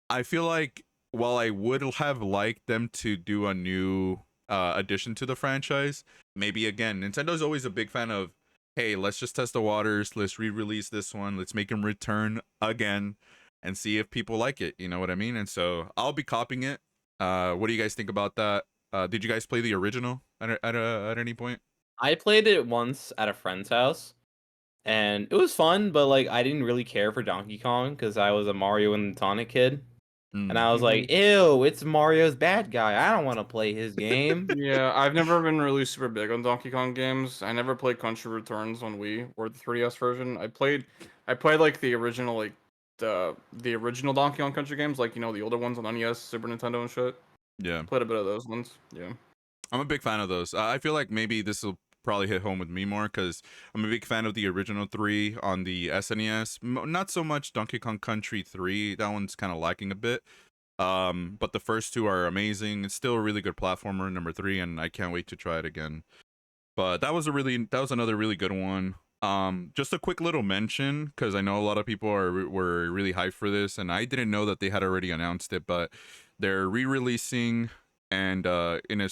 I feel like while I would have liked them to do a new addition to the franchise, maybe again, Nintendo's always a big fan of, hey, let's just test the waters, let's re-release this one, let's make them return again and see if people like it, you know what I mean? And so I'll be copying it. What do you guys think about that? Did you guys play the original at any point? I played it once at a friend's house, and it was fun, but like I didn't really care for Donkey Kong because I was a Mario and Sonic kid, and I was like, "Ew, it's Mario's bad guy. I don't want to play his game." Yeah, I've never been really super big on Donkey Kong games. I never played Country Returns on Wii or the 3DS version. I played like the original the original Donkey Kong Country games, like the older ones on NES, Super Nintendo and shit. Yeah. Played a bit of those ones. Yeah. I'm a big fan of those. I feel like maybe this will probably hit home with me more because I'm a big fan of the original 3 on the SNES. Not so much Donkey Kong Country 3. That one's kind of lacking a bit. But the first two are amazing. It's still a really good platformer, number 3, and I can't wait to try it again. But that was another really good one. Just a quick little mention because I know a lot of people were really hyped for this, and I didn't know that they had already announced it, but they're re-releasing and in a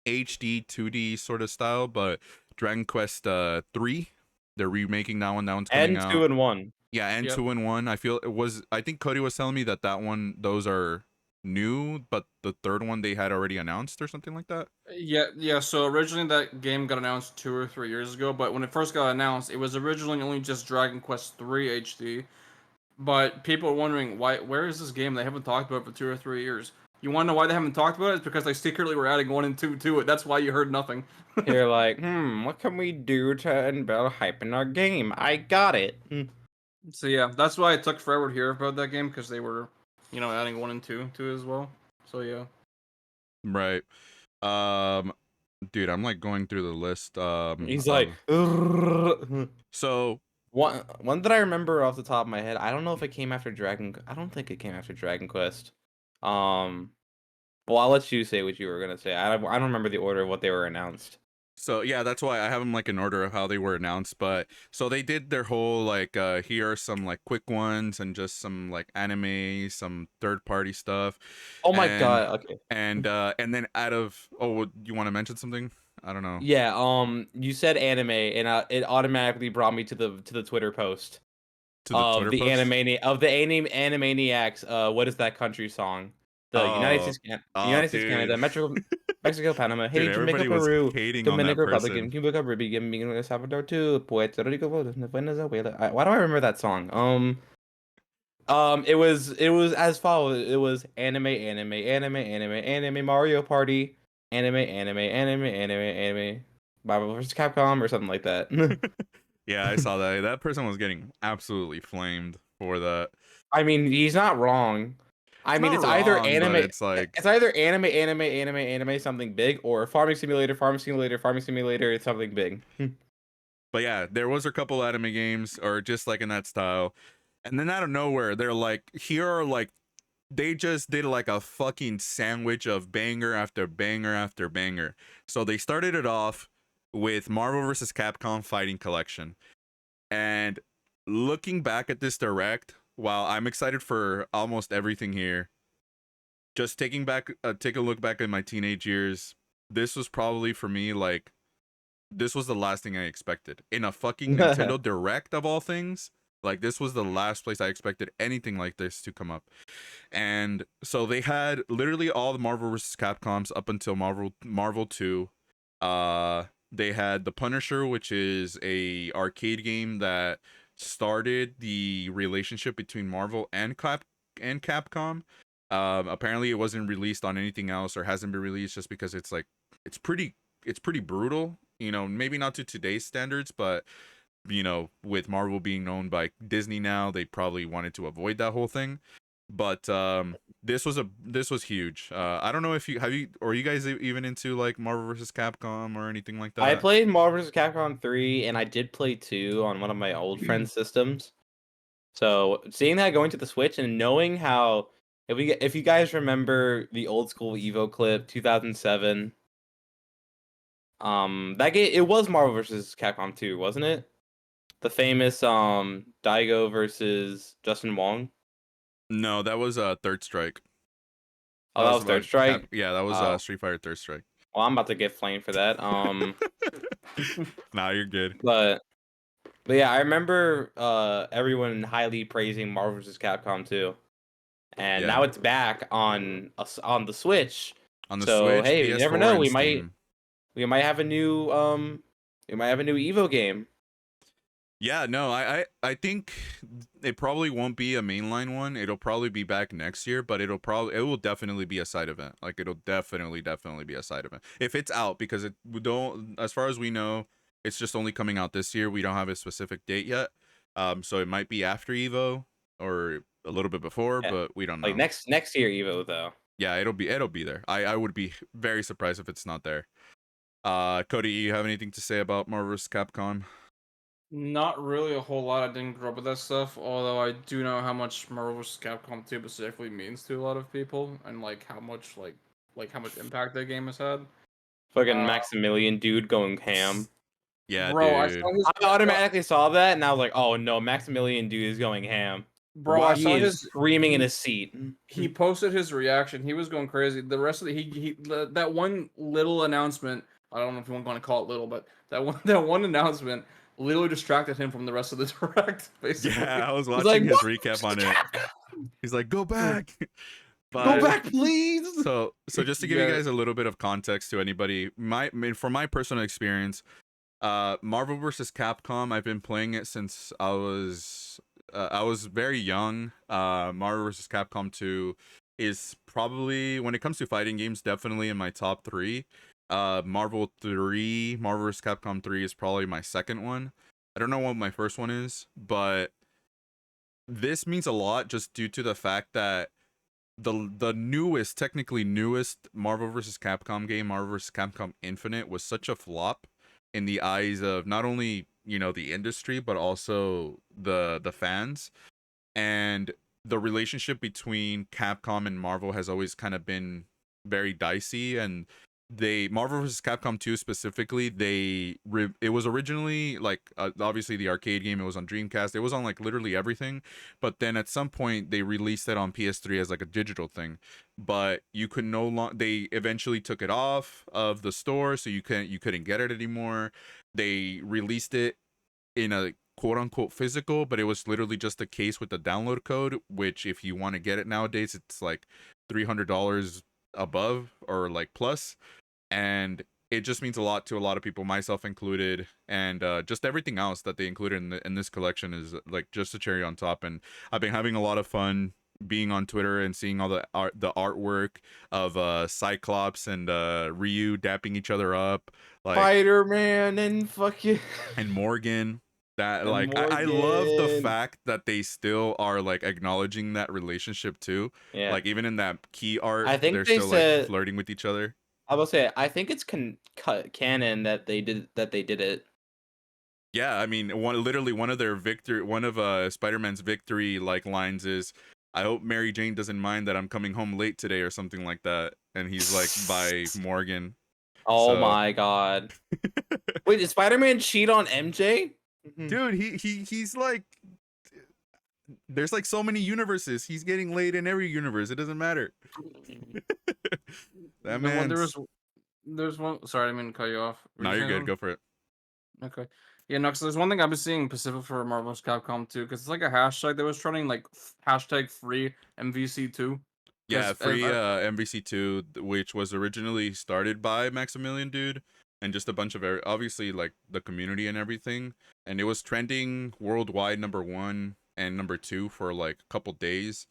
HD 2D sort of style, but Dragon Quest 3, they're remaking that one. That one's coming out. And 2 and 1. Yeah, and Yep. 2 and 1. I think Cody was telling me those are new, but the third one they had already announced or something like that. Yeah. So originally that game got announced 2 or 3 years ago, but when it first got announced, it was originally only just Dragon Quest 3 HD. But people are wondering where is this game? They haven't talked about it for 2 or 3 years. You want to know why they haven't talked about it? It's because they secretly were adding 1 and 2 to it. That's why you heard nothing. You're like, what can we do to build hype in our game? I got it. So yeah, that's why it took forever to hear about that game because they were, adding 1 and 2 to it as well. So yeah. Right. Dude, I'm like going through the list. He's like, so one that I remember off the top of my head. I don't know if it came after Dragon. I don't think it came after Dragon Quest. Well, I'll let you say what you were gonna say. I don't remember the order of what they were announced. So yeah, that's why I have them like in order of how they were announced. But so they did their whole like here are some like quick ones and just some like anime, some third party stuff. Oh my god! Okay. And then you want to mention something? I don't know. Yeah. You said anime, and it automatically brought me to the Twitter post To the of Twitter the post? Animaniacs. What is that country song? The United States, Canada, Mexico, Panama, Dude, Haiti, Jamaica, everybody was Peru, hating on that Dominican Republic, person. Cuba, Caribbean, El Salvador, too, Puerto Rico, Venezuela. Why do I remember that song? It was as follows. It was anime, Mario Party, anime, Marvel vs. Capcom, or something like that. Yeah, I saw that. That person was getting absolutely flamed for that. I mean, he's not wrong. I mean, it's either wrong, anime. but it's like Anime, something big, or Farming Simulator, it's something big. But yeah, there was a couple anime games or just like in that style. And then out of nowhere, they're like, here are like, they just did like a fucking sandwich of banger after banger after banger. So they started it off with Marvel vs. Capcom Fighting Collection. And looking back at this direct, while I'm excited for almost everything here, just take a look back at my teenage years, this was probably for me like, this was the last thing I expected in a fucking Nintendo Direct of all things. Like this was the last place I expected anything like this to come up. And so they had literally all the Marvel vs. Capcoms up until Marvel 2. They had The Punisher, which is a arcade game that started the relationship between Marvel and Capcom. Apparently it wasn't released on anything else or hasn't been released just because it's pretty brutal, maybe not to today's standards, but with Marvel being owned by Disney now, they probably wanted to avoid that whole thing. but this was huge. I don't know if you or are you guys even into like Marvel vs. Capcom or anything like I that? played Marvel vs. Capcom 3, and I did play 2 on one of my old friends' systems. So seeing that going to the Switch and knowing how, if you guys remember the old school Evo clip 2007, that game, it was Marvel vs. Capcom 2, wasn't it? The famous Daigo versus Justin Wong. No, that was Third Strike. Oh, that was Third Strike. Yeah, that was Oh, Street Fighter Third Strike. well, I'm about to get flamed for that. Nah, you're good. But yeah, I remember everyone highly praising Marvel vs. Capcom 2, and Yeah, now it's back on the Switch. on the So Switch, hey, you never PS4, know. and Steam. We might have a new Evo game. Yeah, no, I think it probably won't be a mainline one. It'll probably be back next year, but it will definitely be a side event. Like it'll definitely be a side event if it's out, because we don't, as far as we know, it's just only coming out this year. We don't have a specific date yet. So it might be after Evo or a little bit before, Yeah. but we don't Like know. next year Evo though. Yeah, it'll be there. I would be very surprised if it's not there. Cody, you have anything to say about Marvel vs. Capcom? Not really a whole lot. I didn't grow up with that stuff, although I do know how much Marvel vs. Capcom 2 specifically means to a lot of people, and like how much how much impact that game has had. Fucking Uh, Maximilian dude going ham. Yeah, bro, I dude. saw his I automatically saw that and I was like, oh no, Maximilian dude is going ham. bro, I Why he saw is his screaming in he, his seat. he posted his reaction. He was going crazy. The rest of that one little announcement. I don't know if you want to call it little, but that one announcement literally distracted him from the rest of the direct. Basically, Yeah, I was He's like, watching his what? recap on it. He's like, "Go back." Go But back, please. so just to give you yeah, guys a little bit of context to anybody, from my personal experience, Marvel vs. Capcom, I've been playing it since I was very young. Marvel vs. Capcom 2 is probably, when it comes to fighting games, definitely in my top 3. Marvel vs. Capcom 3 is probably my second one. I don't know what my first one is, but this means a lot just due to the fact that the newest, technically newest Marvel vs. Capcom game, Marvel vs. Capcom Infinite, was such a flop in the eyes of not only, the industry, but also the fans. And the relationship between Capcom and Marvel has always kind of been very dicey. And Marvel vs. Capcom 2 specifically, it was originally like, obviously the arcade game. It was on Dreamcast, it was on like literally everything, but then at some point they released it on PS3 as like a digital thing. But you could no longer, they eventually took it off of the store, so you couldn't get it anymore. They released it in a quote unquote physical, but it was literally just a case with the download code, which if you want to get it nowadays, it's like $300 above or like plus. And it just means a lot to a lot of people, myself included. And just everything else that they included in this collection is like just a cherry on top. And I've been having a lot of fun being on Twitter and seeing all the artwork of Cyclops and Ryu dapping each other up, like, Spider-Man and fucking and Morgan. That, and like, I love the Morgan. fact that they still are like acknowledging that relationship too. Yeah. Like even in that key art, I think they're they still like said, flirting with each other. I will say, I think it's canon that they did it. Yeah, I mean, literally one of Spider-Man's victory like lines is, "I hope Mary Jane doesn't mind that I'm coming home late today," or something like that. And he's like by Morgan. Oh So, my god. Wait, did Spider-Man cheat on MJ? dude, he's like, there's like so many universes. He's getting laid in every universe. It doesn't matter. That the one man's. there's one. Sorry, I didn't mean to cut you off. Were No, you you're saying good. something? Go for it. Okay. Yeah, no, because there's one thing I've been seeing Pacific for Marvel vs. Capcom 2, because it's like a hashtag that was trending, like hashtag free MVC2. Yeah, Because free MVC2, which was originally started by Maximilian Dude and just a bunch of obviously like the community and everything, and it was trending worldwide #1 and #2 for like a couple days,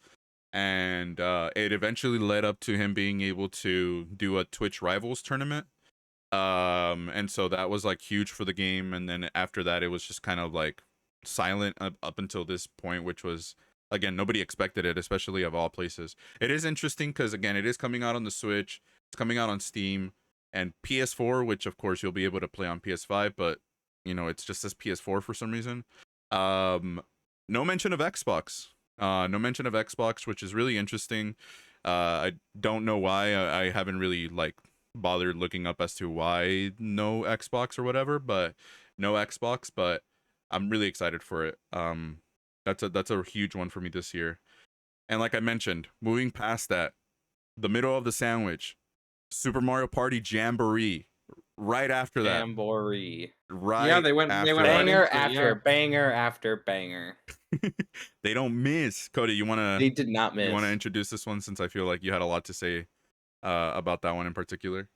and it eventually led up to him being able to do a Twitch Rivals tournament. And so that was like huge for the game, and then after that it was just kind of like silent up until this point, which was again, nobody expected it, especially of all places. It is interesting because again, it is coming out on the Switch, it's coming out on Steam and PS4, which of course you'll be able to play on PS5, but it's just as PS4 for some reason. No mention of Xbox. No mention of Xbox, which is really interesting. I don't know why. I haven't really like bothered looking up as to why no Xbox or whatever, but no Xbox. But I'm really excited for it. That's a huge one for me this year. And like I mentioned, moving past that, the middle of the sandwich, Super Mario Party Jamboree. Right after that, Jamboree. right? Yeah, they went after right that. Banger into it, after yeah. banger after banger. They don't miss. Cody, you They did not miss. wanna introduce this one since I feel like you had a lot to say about that one in particular.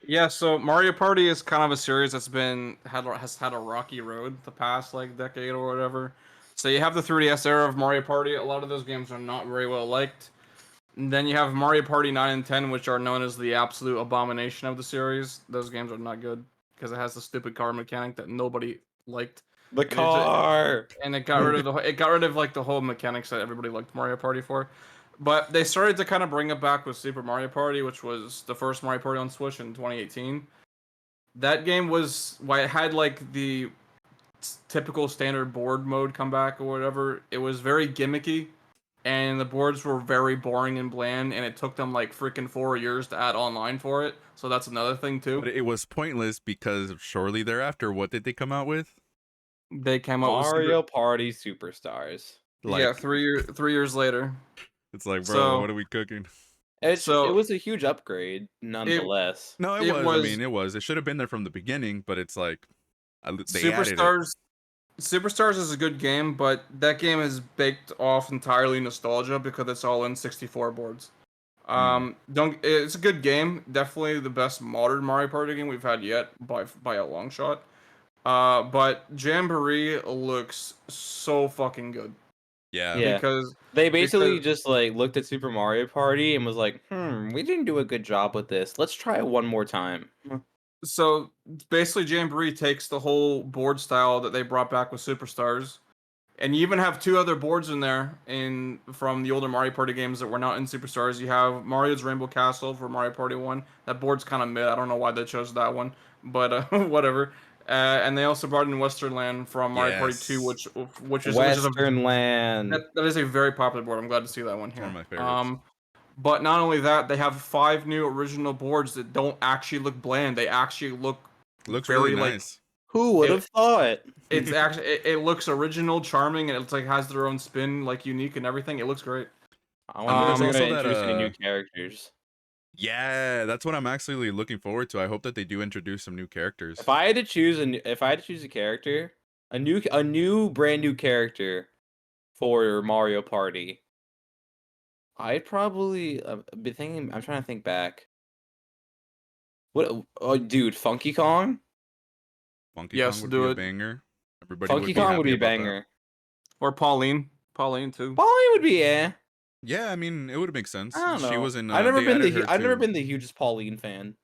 Yeah, so Mario Party is kind of a series that's has had a rocky road the past like decade or whatever. So you have the 3DS era of Mario Party. A lot of those games are not very well liked. And then you have Mario Party 9 and 10, which are known as the absolute abomination of the series. Those games are not good because it has the stupid car mechanic that nobody liked. The And car. it got rid of it got rid of like the whole mechanics that everybody liked Mario Party for. But they started to kind of bring it back with Super Mario Party, which was the first Mario Party on Switch in 2018. That game was why it had like the typical standard board mode come back or whatever. It was very gimmicky, and the boards were very boring and bland, and it took them like freaking 4 years to add online for it. So that's another thing too. But it was pointless because shortly thereafter, what did they come out with? They came out with Mario Party Superstars. yeah, 3 years later. It's like, bro, So- what are we cooking? It was a huge upgrade, nonetheless. No, It I was- mean, it was. It should have been there from the beginning, but it's like they added it. Superstars is a good game, but that game is baked off entirely nostalgia because it's all in 64 boards. It's a good game, definitely the best modern Mario Party game we've had yet by a long shot. But Jamboree looks so fucking good. Yeah. Yeah. Because They basically just like looked at Super Mario Party and was like, we didn't do a good job with this. Let's try it one more time. so basically Jamboree takes the whole board style that they brought back with Superstars, and you even have two other boards in there from the older Mario Party games that were not in Superstars. You have Mario's Rainbow Castle for Mario Party 1. That board's kind of mid. I don't know why they chose that one, but whatever. And they also brought in Western Land from Mario Party 2, Yes. which is Western Land. that is a very popular board. I'm glad to see that one It's here. one of my favorites. But not only that, they have 5 new original boards that don't actually look bland. They actually look Looks very, really like, nice. Who would have thought? it's actually it looks original, charming, and it's like has their own spin, like unique and everything. It looks great. I wonder if there's they're also gonna that, introduce any new characters. Yeah, that's what I'm actually looking forward to. I hope that they do introduce some new characters. If I had to choose a character, a new brand new character for Mario Party, I'd probably be thinking. I'm trying to think back. What? Oh, dude, Funky Kong. Funky Yes, Kong would do be a it. banger. Everybody Funky Kong would happy be a about that. banger. Or Pauline too. Pauline would be Yeah, I mean, it would make sense. I don't know. She was in. I've never they been added her I've never to- been the hugest Pauline fan.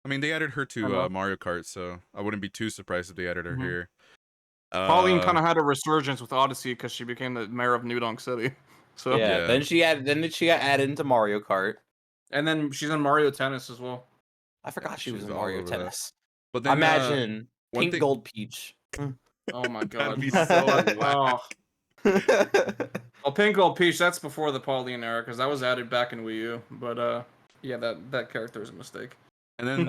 I mean, they added her to know. Mario Kart, so I wouldn't be too surprised if they added her Mhm. here. Pauline kind of had a resurgence with Odyssey because she became the mayor of New Donk City. So Yeah. Yeah. Then she got added into Mario Kart. and then she's in Mario Tennis as well. I forgot she was she's in all Mario over that. Tennis. But then Imagine one Pink thing- Gold Peach. Oh my That'd god. be so whack. Well, Pink Gold Peach, that's before the Pauline era because that was added back in Wii U. But yeah, that character is a mistake. And then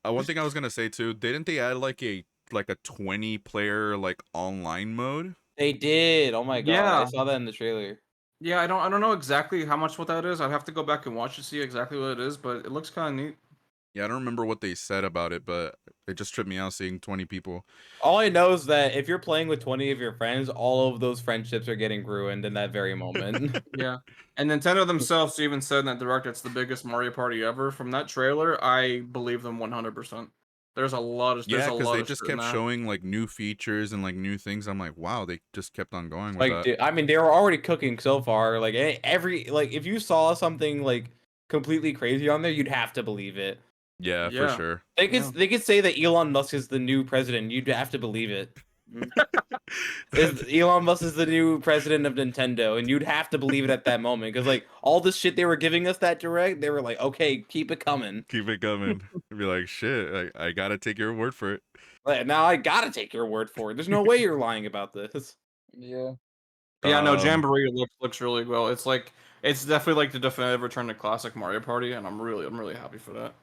one thing I was gonna say too, didn't they add like a 20 player like online mode? They did. Oh my god! Yeah. I saw that in the trailer. Yeah, I don't know exactly how much what that is. I'd have to go back and watch to see exactly what it is, but it looks kind of neat. Yeah, I don't remember what they said about it, but it just tripped me out seeing 20 people. All I know is that if you're playing with 20 of your friends, all of those friendships are getting ruined in that very moment. Yeah, and Nintendo themselves even said in that direct it's the biggest Mario Party ever. From that trailer, I believe them 100%. There's a lot of Yeah, because because they just kept showing like new features and like new things. I'm like, wow, they just kept on going with Like, that. dude, I mean, they were already cooking so far. Like if you saw something like completely crazy on there, you'd have to believe it. Yeah, Yeah. for sure. They could say that Elon Musk is the new president. You'd have to believe it. Is Elon Musk is the new president of Nintendo, and you'd have to believe it at that moment because like all the shit they were giving us that direct, they were like, okay, keep it coming. Keep it coming. Be like, shit, I gotta take your word for it. Like, now I gotta take your word for it. There's no way you're lying about this. Yeah. Yeah, no, Um, Jamboree looks really well. It's definitely like the definitive return to classic Mario Party, and I'm really happy for that.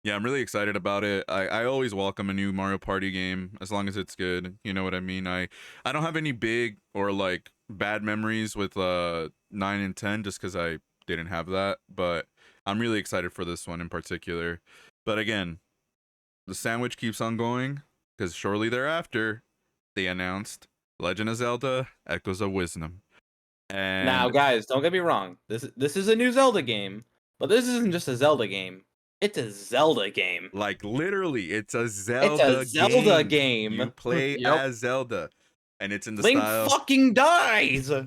yeah, I'm really excited about it. I always welcome a new Mario Party game as long as it's good. You know what I mean? I don't have any big or like bad memories with 9 and 10 just because I didn't have that. But I'm really excited for this one in particular. But again, the sandwich keeps on going because shortly thereafter they announced Legend of Zelda: Echoes of Wisdom. Now, And guys, don't get me wrong. This is a new Zelda game, but this isn't just a Zelda game. It's a Zelda game. like literally, it's a It's a Zelda Zelda game. You game. play Yep. as Zelda, and it's in the Link style. fucking dies. Yeah,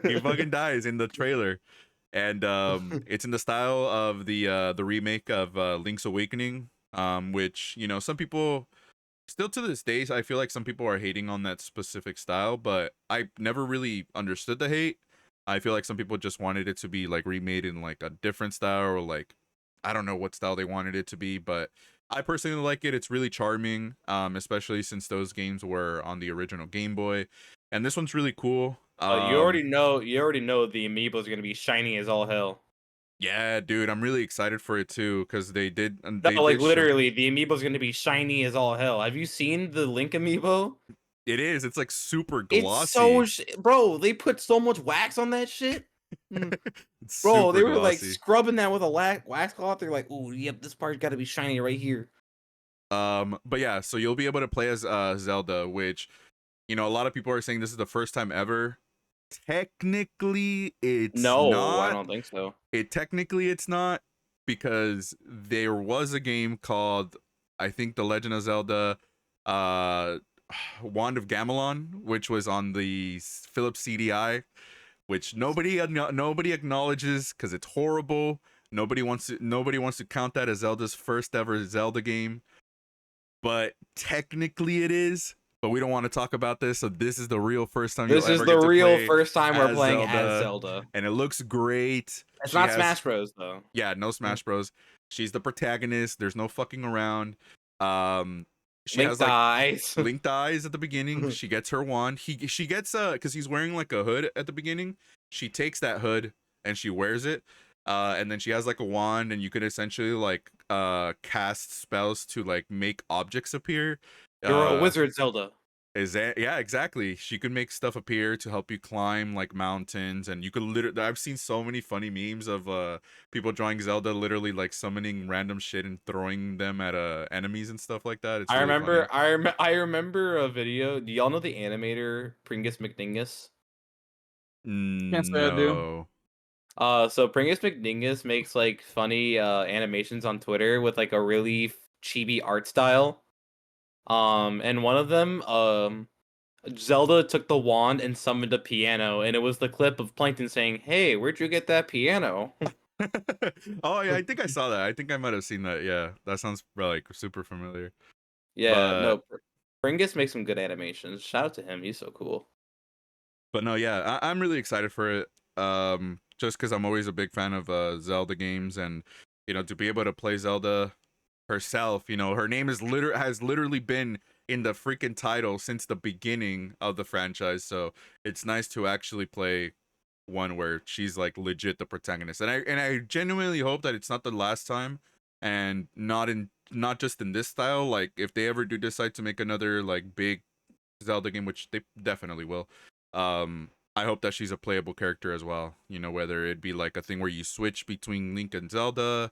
he fucking dies in the trailer, and it's in the style of the remake of Link's Awakening, which some people still to this day I feel like some people are hating on that specific style, but I never really understood the hate. I feel like some people just wanted it to be like remade in like a different style or like I don't know what style they wanted it to be, but I personally like it. It's really charming, especially since those games were on the original Game Boy, and this one's really cool. You already know. You already know the amiibos are gonna be shiny as all hell. Yeah, dude, I'm really excited for it too because No, they like did show. literally, the amiibo's gonna be shiny as all hell. Have you seen the Link amiibo? It is. It's like super It's so, glossy. bro. They put so much wax on that shit. Mm. It's Bro, super they were like glossy. scrubbing that with a wax cloth. They're like, "Oh, yep, this part's got to be shiny right here." But yeah, so you'll be able to play as Zelda, which a lot of people are saying this is the first time ever. Technically, it's No, I not. don't think so. It's not because there was a game called I think The Legend of Zelda uh Wand of Gamelon, which was on the Philips CDI, which nobody acknowledges because it's horrible. Nobody wants to count that as Zelda's first ever Zelda game, but technically it is. But we don't want to talk about this. So this is the real first time you'll This is ever the get to real play first time we're as playing as Zelda, Zelda. and it looks great. It's She not has Smash Bros though. Yeah, no Smash Bros. She's the protagonist. There's no fucking around. Um, she Link has like dies. Link dies at the beginning. She gets her wand. She gets because he's wearing like a hood at the beginning. She takes that hood and she wears it. And then she has like a wand, and you could essentially like cast spells to like make objects appear. You're a Uh, wizard, Zelda. is that yeah, exactly. She could make stuff appear to help you climb like mountains, and you could literally I've seen so many funny memes of people drawing Zelda literally like summoning random shit and throwing them at enemies and stuff like that. It's I really funny. remember. I remember a video. Do y'all know the animator Pringus McDingus? Can't say I do. No. So Pringus McDingus makes like funny animations on Twitter with like a really chibi art style. And one of them, Zelda took the wand and summoned a piano, and it was the clip of Plankton saying, "Hey, where'd you get that piano?" Oh yeah, I think I saw that. I think I might have seen that. Yeah, that sounds like super familiar. Yeah, But no, Pringus makes some good animations. Shout out to him, he's so cool. no, yeah, I'm really excited for it. Just because I'm always a big fan of Zelda games, and to be able to play Zelda herself, her name has literally been in the freaking title since the beginning of the franchise. So it's nice to actually play one where she's like legit the protagonist, and I genuinely hope that it's not the last time, and not just in this style. Like if they ever do decide to make another like big Zelda game, which they definitely will, I hope that she's a playable character as well. Whether it be like a thing where you switch between Link and Zelda,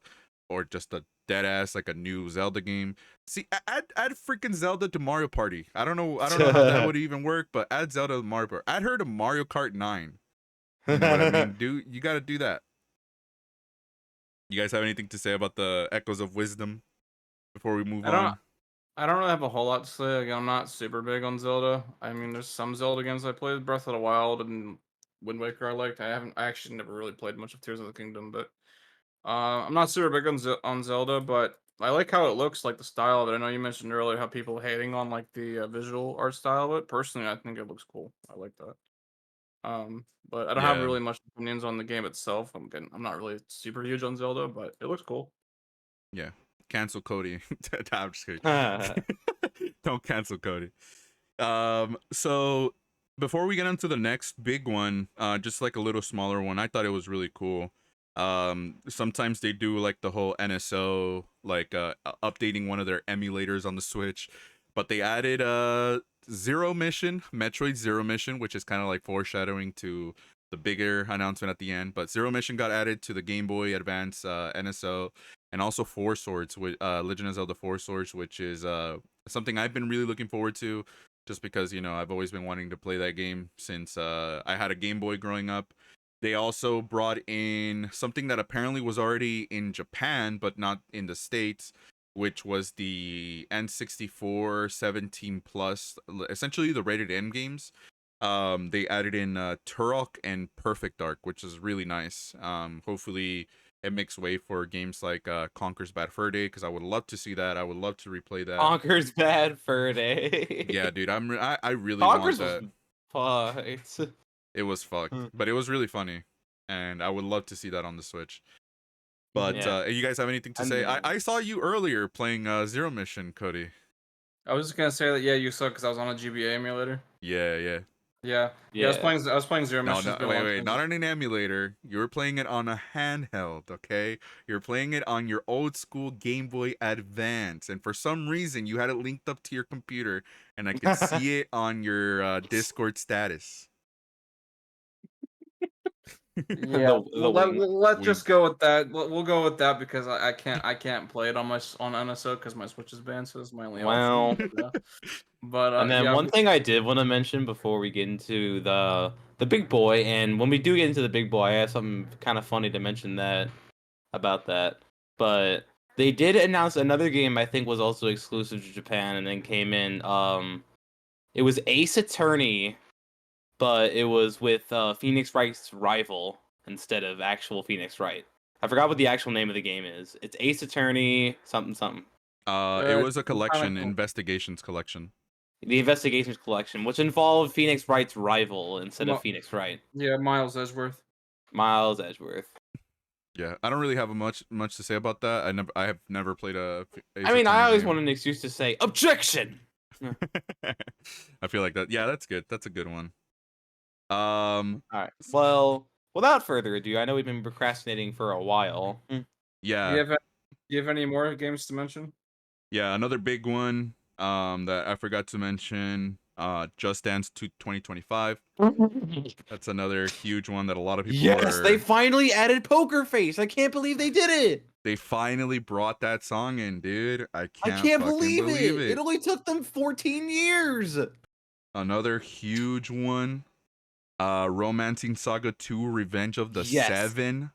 or just a dead ass like a new Zelda game. See, add freaking Zelda to Mario Party. I don't know how that would even work, but add Zelda to Mario Party. Add her to Mario Kart 9. You know what I mean? You got to do that. You guys have anything to say about the Echoes of Wisdom before we move I don't. on? I don't really have a whole lot to say. Like, I'm not super big on Zelda. I mean, there's some Zelda games I played, Breath of the Wild and Wind Waker. I liked. I actually never really played much of Tears of the Kingdom, but I'm not super big on Zelda. But I like how it looks, like the style of it. I know you mentioned earlier how people hating on like the visual art style of it. Personally, I think it looks cool. I like that. But I don't have Yeah, really much opinions on the game itself. I'm not really super huge on Zelda, but it looks cool. yeah. Cancel Cody. I'm just kidding. Well, Don't cancel Cody. So before we get into the next big one, just like a little smaller one, I thought it was really cool. Sometimes they do like the whole NSO, like updating one of their emulators on the Switch, but they added Zero Mission, Metroid Zero Mission, which is kind of like foreshadowing to the bigger announcement at the end. But Zero Mission got added to the Game Boy Advance NSO, and also Four Swords with Legend of Zelda Four Swords, which is something I've been really looking forward to, just because I've always been wanting to play that game since I had a Game Boy growing up. They also brought in something that apparently was already in Japan but not in the States, which was the N64 17 plus, essentially the rated M games. They added in Turok and Perfect Dark, which is really nice. Hopefully it makes way for games like Conker's Bad Fur Day, because I would love to see that. I would love to replay that. Conker's Bad Fur Day. Yeah, dude, I really want Conker's was that. fucked. It was fucked, but it was really funny, and I would love to see that on the Switch. But Yeah. you guys have anything to say? I saw you earlier playing Zero Mission, Cody. I was just gonna say that you suck because I was on a GBA emulator. Yeah. Yeah. Yeah. I was playing Zero No, Mission. no, wait, not on an emulator. You were playing it on a handheld, okay? You're playing it on your old school Game Boy Advance, and for some reason you had it linked up to your computer, and I could see it on your Discord status. Yeah, The wing. let's We- just go with that. We'll go with that because I can't play it on NSO because my Switch is banned, so it's my only Well, option. Yeah. But and then yeah, one thing I did want to mention before we get into the big boy, and when we do get into the big boy, I have something kind of funny to mention about that. But they did announce another game I think was also exclusive to Japan and then came in. It was Ace Attorney, but it was with Phoenix Wright's rival instead of actual Phoenix Wright. I forgot what the actual name of the game is. It's Ace Attorney something something. it was a collection, cool. investigations collection. The Investigations Collection, which involved Phoenix Wright's rival instead of Phoenix Wright. Yeah, Miles Edgeworth. Miles Edgeworth. Yeah, I don't really have much to say about that. I have never played a. I mean, I always want an excuse to say objection. I feel like that. Yeah, that's good. That's a good one. All right. Well, without further ado, I know we've been procrastinating for a while. Yeah. Do you have any more games to mention? Yeah, another big one that I forgot to mention, Just Dance 2025. That's another huge one that a lot of people Yes, they finally added Poker Face. I can't believe they did it. They finally brought that song in, dude. I can't fucking believe it. It only took them 14 years. Another huge one. Romancing Saga 2 Revenge of the Seven.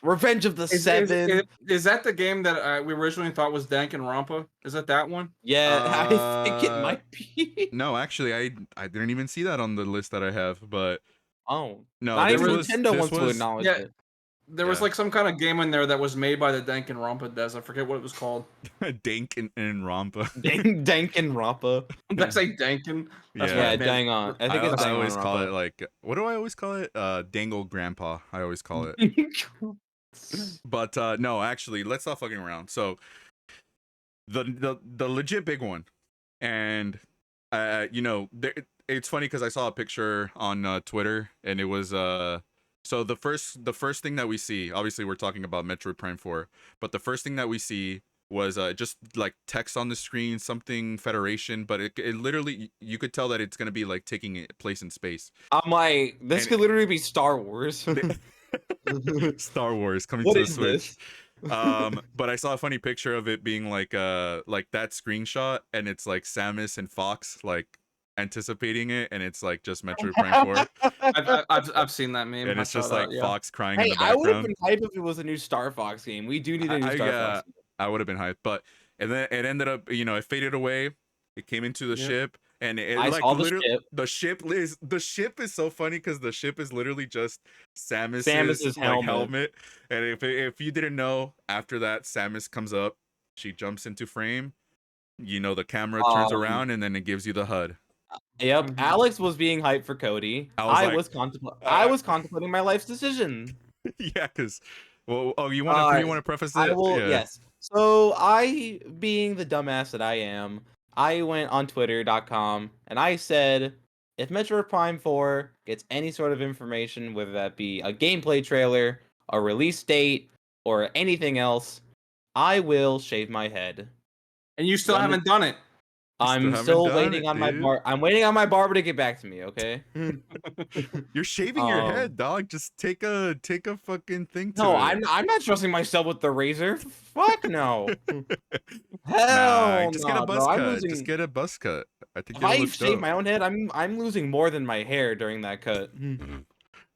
Revenge of the Seven. Is that the game that we originally thought was Danganronpa? Is that one? Yeah, I think it might be. No, actually, I didn't even see that on the list that I have, but oh, no, not even was, Nintendo wants to acknowledge it. There was like some kind of game in there that was made by the Danganronpa devs. I forget what it was called. Dank and Rampa. Danganronpa. Did I say Dankin? Yeah, dang on. I think it's I always Danganronpa. call it like, what do I always call it? Dangle Grandpa. I always call it. But no, actually, let's stop fucking around. So the legit big one, and it's funny because I saw a picture on Twitter, and it was so the first thing that we see, obviously we're talking about Metroid Prime 4, but the first thing that we see was just like text on the screen, something Federation, but it literally, you could tell that it's gonna be like taking place in space. I'm like, this could literally be Star Wars. Star Wars coming what to the is Switch. This? But I saw a funny picture of it being like that screenshot, and it's like Samus and Fox like anticipating it, and it's like just Metroid Prime 4. I've seen that meme, and it's just like Fox crying in the I would have background. been hyped if it was a new Star Fox game. We do need a new Star Fox game. I would have been hyped, but and then it ended up, it faded away. It came into the ship, and it I like saw literally the ship is so funny because the ship is literally just Samus's like, helmet. And if you didn't know, after that, Samus comes up. she jumps into frame, the camera turns Um, around and then it gives you the HUD. Yep, Mhm. Alex was being hyped for Cody. I was like, I was contemplating my life's decision. yeah, because, well, oh, you Alright, want to preface I it? will. Yeah. Yes. So I, being the dumbass that I am, I went on Twitter.com and I said, if Metroid Prime 4 gets any sort of information, whether that be a gameplay trailer, a release date, or anything else, I will shave my head. And you still When haven't done it. Still I'm haven't still done waiting it, on my dude. I'm waiting on my barber to get back to me. Okay. You're shaving your head, dog. Just take a fucking thing to No, it. I'm not trusting myself with the razor. Fuck no. Nah, Hell just get a no, bro. buzz I'm cut. Just losing. get a buzz cut. I think If it'll I look shave dope. my own head, I'm losing more than my hair during that cut. You're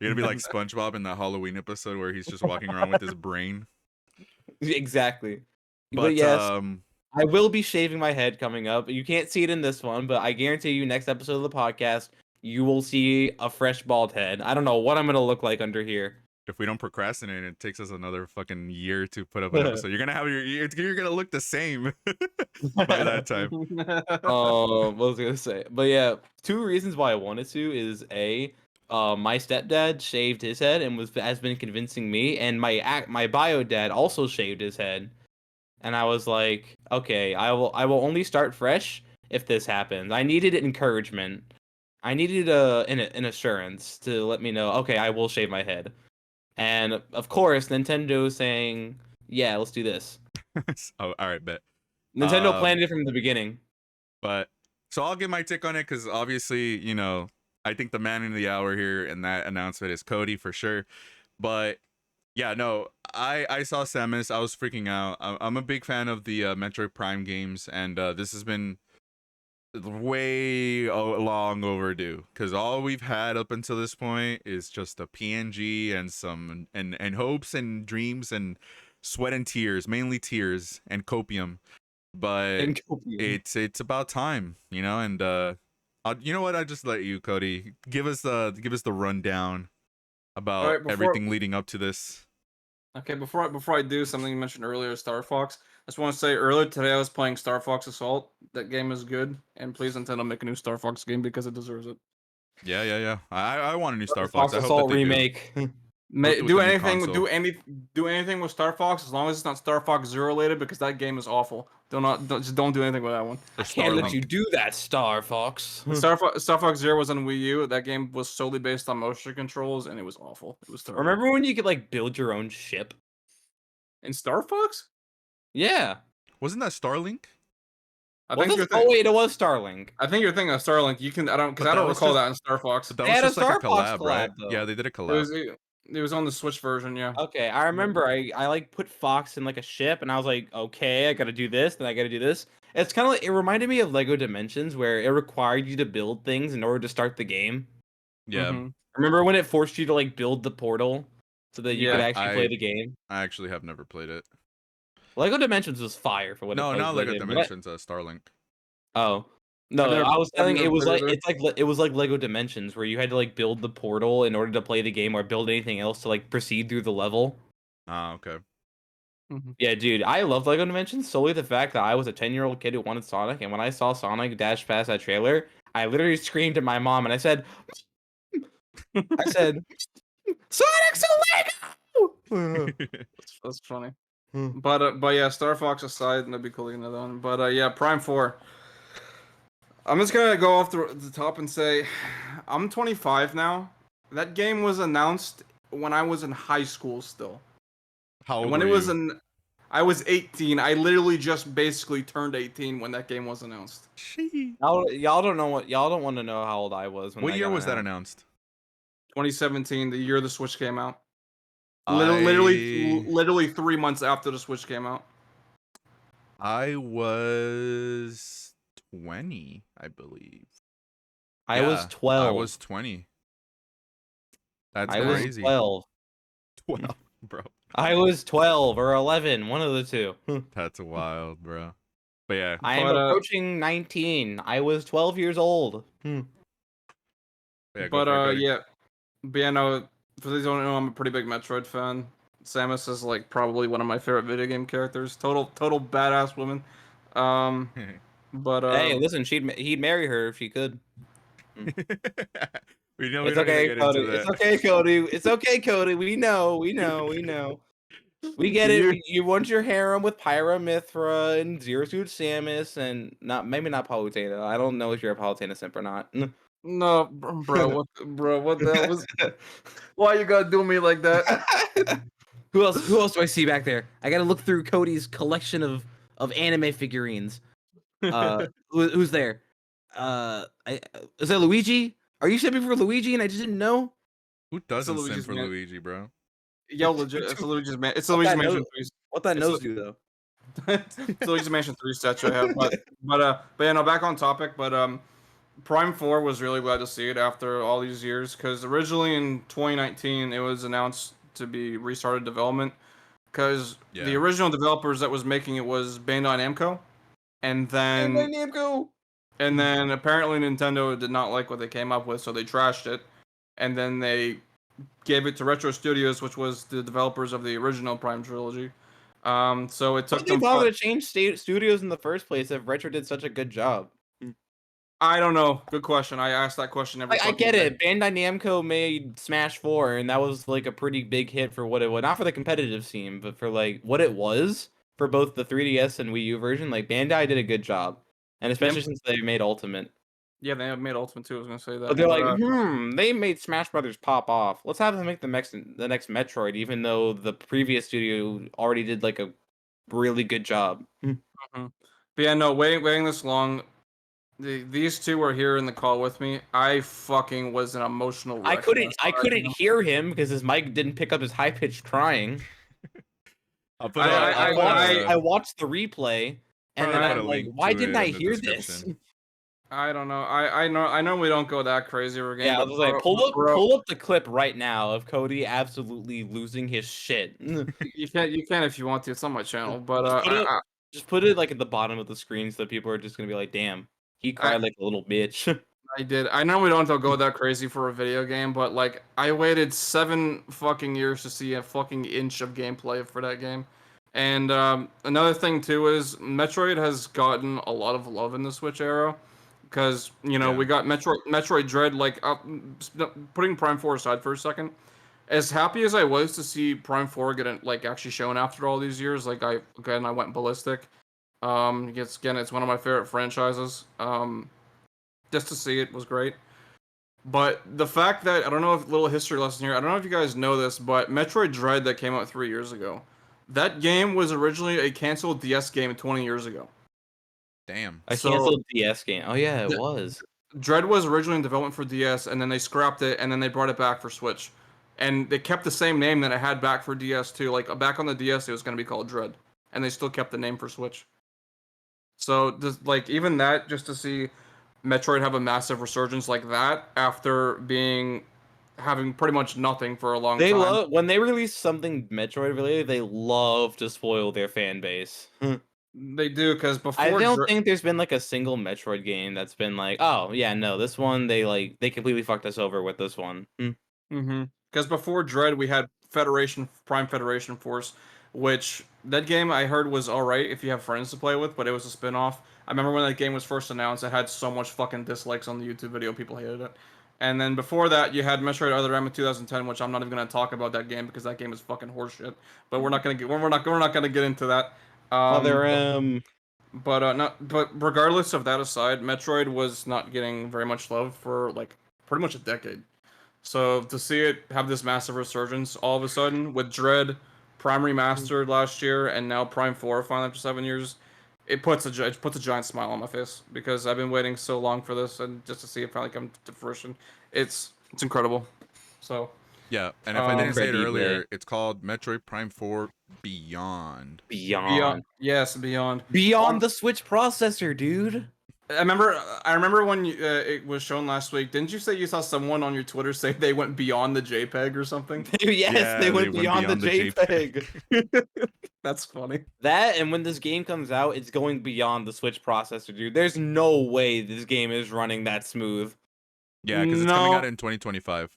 gonna be like SpongeBob in that Halloween episode where he's just walking around with his brain. Exactly. But But yes, I will be shaving my head coming up. You can't see it in this one, but I guarantee you, next episode of the podcast, you will see a fresh bald head. I don't know what I'm gonna look like under here. if we don't procrastinate, it takes us another fucking year to put up an episode. You're gonna have you're gonna look the same by that time. What was I gonna say? But yeah, two reasons why I wanted to is my stepdad shaved his head and has been convincing me, and my bio dad also shaved his head, and I was like, okay, I will only start fresh if this happens. I needed encouragement. I needed an assurance to let me know, okay, I will shave my head, and of course, Nintendo saying, yeah, let's do this. Oh, all right, bet. Nintendo planned it from the beginning. But so I'll give my take on it because obviously, I think the man in the hour here in that announcement is Cody for sure. But yeah, no, I saw Samus. I was freaking out. I'm a big fan of the Metroid Prime games, and this has been way long overdue because all we've had up until this point is just a PNG and some and hopes and dreams and sweat and tears, mainly tears and copium. But And Copium. it's about time, and you know what? I just let you, Cody, give us the rundown All about right, before everything leading up to this. okay, before I do something you mentioned earlier, Star Fox. I just want to say earlier today I was playing Star Fox Assault. That game is good, and please Nintendo make a new Star Fox game because it deserves it. Yeah. I want a new Star Fox. Fox I hope that Assault they do. remake. Hope with Do the new anything, console. do anything with Star Fox as long as it's not Star Fox Zero related because that game is awful. Just don't do anything with that one. Or I can't let Starlink. you do that, Star Fox. Star Fox Zero was on Wii U. That game was solely based on motion controls, and it was awful. It was terrible. Remember when you could like build your own ship? In Star Fox? Yeah. Wasn't that Starlink? I think you're Oh wait, it was Starlink. I think you're thinking of Starlink. You can I don't because But I that don't was recall just- that in Star Fox. But that They was had a just like a Star Fox collab, right? collab, though. Yeah, they did a collab. It was on the Switch version, yeah. Okay, I remember I like put Fox in like a ship and I was like, okay, I gotta do this, then I gotta do this. It's kind of like, it reminded me of Lego Dimensions where it required you to build things in order to start the game. Yeah. Mhm. Remember when it forced you to like build the portal so that you could Yeah. actually play the game? I actually have never played it. Lego Dimensions was fire for what No, it was. not Lego Dimensions. Starlink. Oh. No, never- I was I've telling never it was played like either. it was like Lego Dimensions where you had to like build the portal in order to play the game or build anything else to like proceed through the level. Ah, okay. Mhm. Yeah, dude, I love Lego Dimensions solely the fact that I was a 10-year-old kid who wanted Sonic, and when I saw Sonic dash past that trailer, I literally screamed at my mom and I said, Sonic's a Lego! That's funny. Hmm. But yeah, Star Fox aside, that'd be cool another one. But yeah, Prime 4. I'm just gonna go off the top and say, I'm 25 now. That game was announced when I was in high school still. How old When were it was you? I was 18. I literally just basically turned 18 when that game was announced. Y'all don't know y'all don't want to know how old I was when What that year got was that announced. announced? 2017, the year the Switch came out. I Literally 3 months after the Switch came out. was 20, I believe. I was Yeah, 12. I was 20. That's I was crazy. 12. 12, bro. I was 12 or 11, one of the two. That's wild, bro. But yeah, I am But, approaching 19. I was 12 years old. go But for it, Cody. yeah. But yeah, no, for those who don't know, I'm a pretty big Metroid fan. Samus is like probably one of my favorite video game characters. Total badass woman. Um, but Hey, listen, he'd marry her if he could. We know we're It's not gonna okay, get Cody. into It's that. okay, Cody. It's okay, Cody. We know. We know. We get it. You- You want your harem with Pyra, Mithra, and Zero Suit Samus, and maybe not Palutena. I don't know if you're a Palutena simp or not. no, bro, what the hell was? Why you gotta do me like that? Who else? Who else do I see back there? I gotta look through Cody's collection of anime figurines. Who's there? Is that Luigi? Are you simping for Luigi and I just didn't know? Who It's a doesn't sim Luigi's for man. Luigi, bro? Yo, legit. It's a Luigi's man. It's a What Luigi's that Mansion nose? 3. What that It's nose do though? it's Luigi's Mansion 3 statue I have, but yeah, no, back on topic. But Prime 4 was really glad to see it after all these years because originally in 2019 it was announced to be restarted development because the Yeah. original developers that was making it was Bandai Namco, and then Namco. apparently Nintendo did not like what they came up with, so they trashed it, and then they gave it to Retro Studios, which was the developers of the original Prime trilogy. So it Why took did they them. bother to change studios in the first place if Retro did such a good job? I don't know. Good question. I ask that question every Like, I fucking get day. it. Bandai Namco made Smash 4, and that was like a pretty big hit for what it was. Not for the competitive scene, but for like what it was for both the 3DS and Wii U version. Like Bandai did a good job, and especially since they made Ultimate. Yeah, they have made Ultimate too. I was gonna say But that, they're like, they made Smash Brothers pop off. Let's have them make the next Metroid, even though the previous studio already did like a really good job. mhm. But yeah, no, waiting this long. These two were here in the call with me. I fucking was an emotional I wreck when couldn't saw I that couldn't game. hear him because his mic didn't pick up his high pitched crying. I'll put I a I I'll I, put I, I a watched the replay, and then probably put I, a I'm like, link why to didn't it I in the hear this? description. I don't know. I know we don't go that crazy over a game, Yeah, I but was like, bro, pull up the clip right now of Cody absolutely losing his shit. you can if you want to. It's on my channel, but Just put it just put it like at the bottom of the screen so that people are just gonna be like, damn, he I cried like a little bitch. I did. I know we don't have to go that crazy for a video game, but like I waited 7 fucking years to see a fucking inch of gameplay for that game. And another thing too is Metroid has gotten a lot of love in the Switch era because you know Yeah. we got Metroid Dread. Like putting Prime 4 aside for a second, as happy as I was to see Prime 4 get like actually shown after all these years, like I went ballistic. It's one of my favorite franchises. Just to see it was great. But the fact that I don't know if little history lesson here. I don't know if you guys know this, but Metroid Dread that came out 3 years ago, that game was originally a canceled DS game 20 years ago. Damn. A So canceled DS game. Oh yeah, it the, was. Dread was originally in development for DS, and then they scrapped it, and then they brought it back for Switch, and they kept the same name that it had back for DS too. Like back on the DS, it was going to be called Dread, and they still kept the name for Switch. So just like even that, just to see Metroid have a massive resurgence like that after having pretty much nothing for a long They time. love when they release something Metroid related, they love to spoil their fan base. They do because I before don't think there's been like a single Metroid game that's been like, oh yeah, no, this one they completely fucked us over with this one. because before Dread we had Prime Federation Force, which that game I heard was all right if you have friends to play with, but it was a spin-off. I remember when that game was first announced, it had so much fucking dislikes on the YouTube video, people hated it. And then before that, you had Metroid Other M in 2010, which I'm not even gonna talk about that game because that game is fucking horseshit. But we're not gonna get into that. Other Um, but regardless of that aside, Metroid was not getting very much love for like pretty much a decade. So to see it have this massive resurgence all of a sudden with Dread, Prime Remastered last year, and now Prime 4 finally after 7 years, it puts a giant smile on my face because I've been waiting so long for this, and just to see it finally come to fruition, it's incredible. So Yeah, and if I didn't say it Incredible. earlier, it's called Metroid Prime 4 Beyond. beyond, Beyond. yes, beyond. Beyond the Switch processor, dude. I remember when it was shown last week. Didn't you say you saw someone on your Twitter say they went beyond the JPEG or something? Yes, Yeah, they they went went beyond the beyond the JPEG. That's funny. That and when this game comes out, it's going beyond the Switch processor, dude. There's no way this game is running that smooth. Yeah, because it's coming out No, in 2025.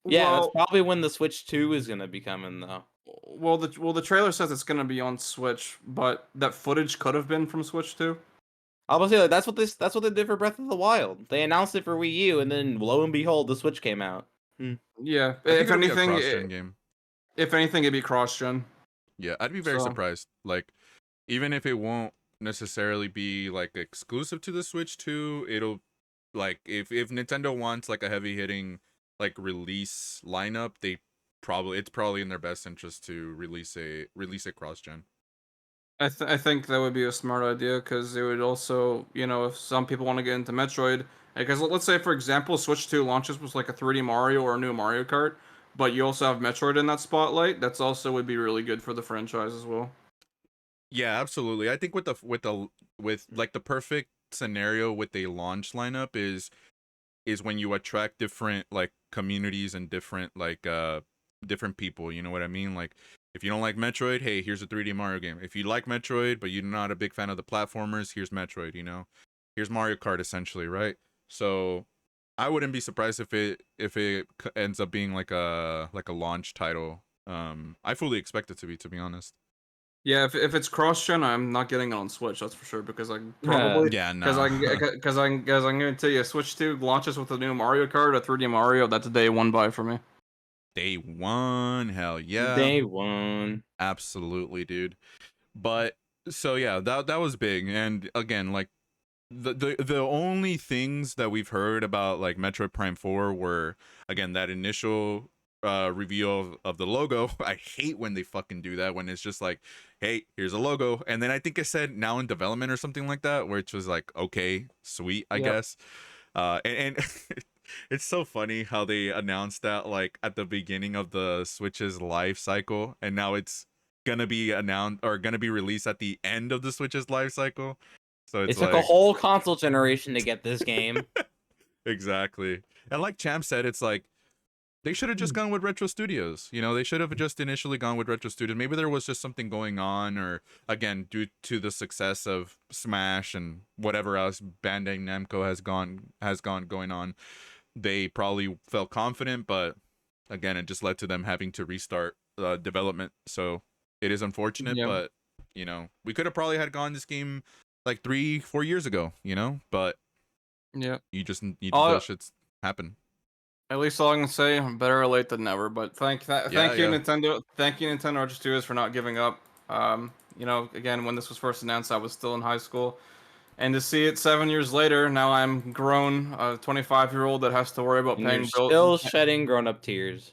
Yeah, that's well, probably when the Switch 2 is gonna be coming though. Well, the trailer says it's gonna be on Switch, but that footage could have been from Switch too. I was gonna say, like, that's what they did for Breath of the Wild. They announced it for Wii U, and then lo and behold, the Switch came out. Yeah, I think if it'll be a anything, cross-gen game. if anything, it'd be cross-gen. Yeah, I'd be very So surprised. Like, even if it won't necessarily be like exclusive to the Switch 2, it'll like if Nintendo wants like a heavy hitting like release lineup, it's probably in their best interest to release a cross gen. I think that would be a smart idea because it would also, if some people want to get into Metroid, because let's say for example, Switch 2 launches with like a 3D Mario or a new Mario Kart, but you also have Metroid in that spotlight. That's also would be really good for the franchise as well. Yeah, absolutely. I think with like the perfect scenario with a launch lineup is when you attract different like communities and different people, you know what I mean? Like if you don't like Metroid, hey, here's a 3D Mario game. If you like Metroid but you're not a big fan of the platformers, here's Metroid, you know. Here's Mario Kart essentially, right? So I wouldn't be surprised if it ends up being like a launch title. I fully expect it to be honest. Yeah, if it's cross-gen, I'm not getting it on Switch. That's for sure because I probably Yeah, because no. I can because I'm gonna tell you, Switch 2 launches with a new Mario Kart, a 3D Mario. That's a day one buy for me. Day one, hell yeah. Day one. Absolutely, dude. But so yeah, that was big. And again, like the only things that we've heard about like Metroid Prime 4 were again that initial reveal of the logo. I hate when they fucking do that, when it's just like, hey, here's a logo, and then I think it said now in development or something like that, which was like, okay, sweet, I Yep. guess. And it's so funny how they announced that like at the beginning of the Switch's life cycle, and now it's gonna be announced or gonna be released at the end of the Switch's life cycle. So It it's took a like whole console generation to get this game. exactly. And like Champ said, it's like they should have just gone with Retro Studios. You know, they should have just initially gone with Retro Studios. Maybe there was just something going on, or again, due to the success of Smash and whatever else Bandai Namco has gone going on, they probably felt confident, but again, it just led to them having to restart development. So it is unfortunate, Yep. but you know, we could have probably had gone this game like 3-4 years ago, you know, but Yeah. you just need All, those shits happen. At least all I can say, better late than never. But Yeah, thank you, yeah. Nintendo. Thank you, Nintendo Retro Studios, for not giving up. Again, when this was first announced, I was still in high school, and to see it 7 years later, now I'm grown, a 25-year-old that has to worry about And you're paying bills. still shedding grown-up tears.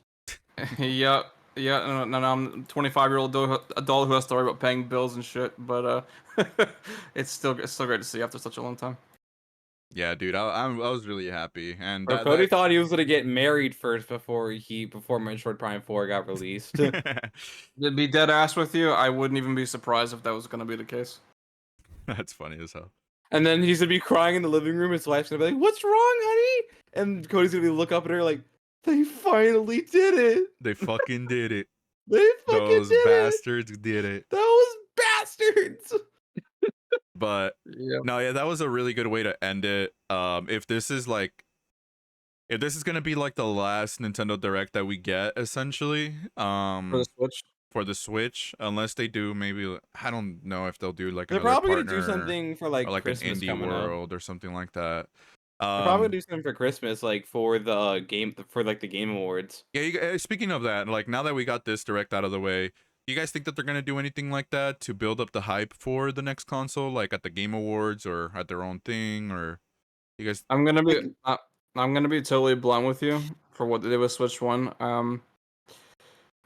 Yeah, yeah. No, I'm a 25-year-old adult who has to worry about paying bills and shit. But it's still great to see after such a long time. Yeah, dude, I was really happy, and Bro, Cody thought he was gonna get married first before Metroid Prime 4 got released. To be dead ass with you, I wouldn't even be surprised if that was gonna be the case. that's funny as hell. And then he's gonna be crying in the living room. His wife's gonna be like, "What's wrong, honey?" And Cody's gonna be look up at her like, "They finally did it. They fucking did it. They fucking Those did it. bastards did it. Those bastards." But Yeah. no, yeah, that was a really good way to end it. If this is gonna be like the last Nintendo Direct that we get, essentially, For the Switch. for the Switch, unless they do maybe, I don't know if they'll do like They're another probably gonna partner do something for or like like an Christmas indie coming up. world or something like that. They're probably gonna do something for Christmas, like for the game, for like the Game Awards. Yeah, speaking of that, like now that we got this Direct out of the way, do you guys think that they're gonna do anything like that to build up the hype for the next console, like at the Game Awards or at their own thing, or you guys? I'm gonna be Like, I'm gonna be totally blunt with you for what they did with Switch One.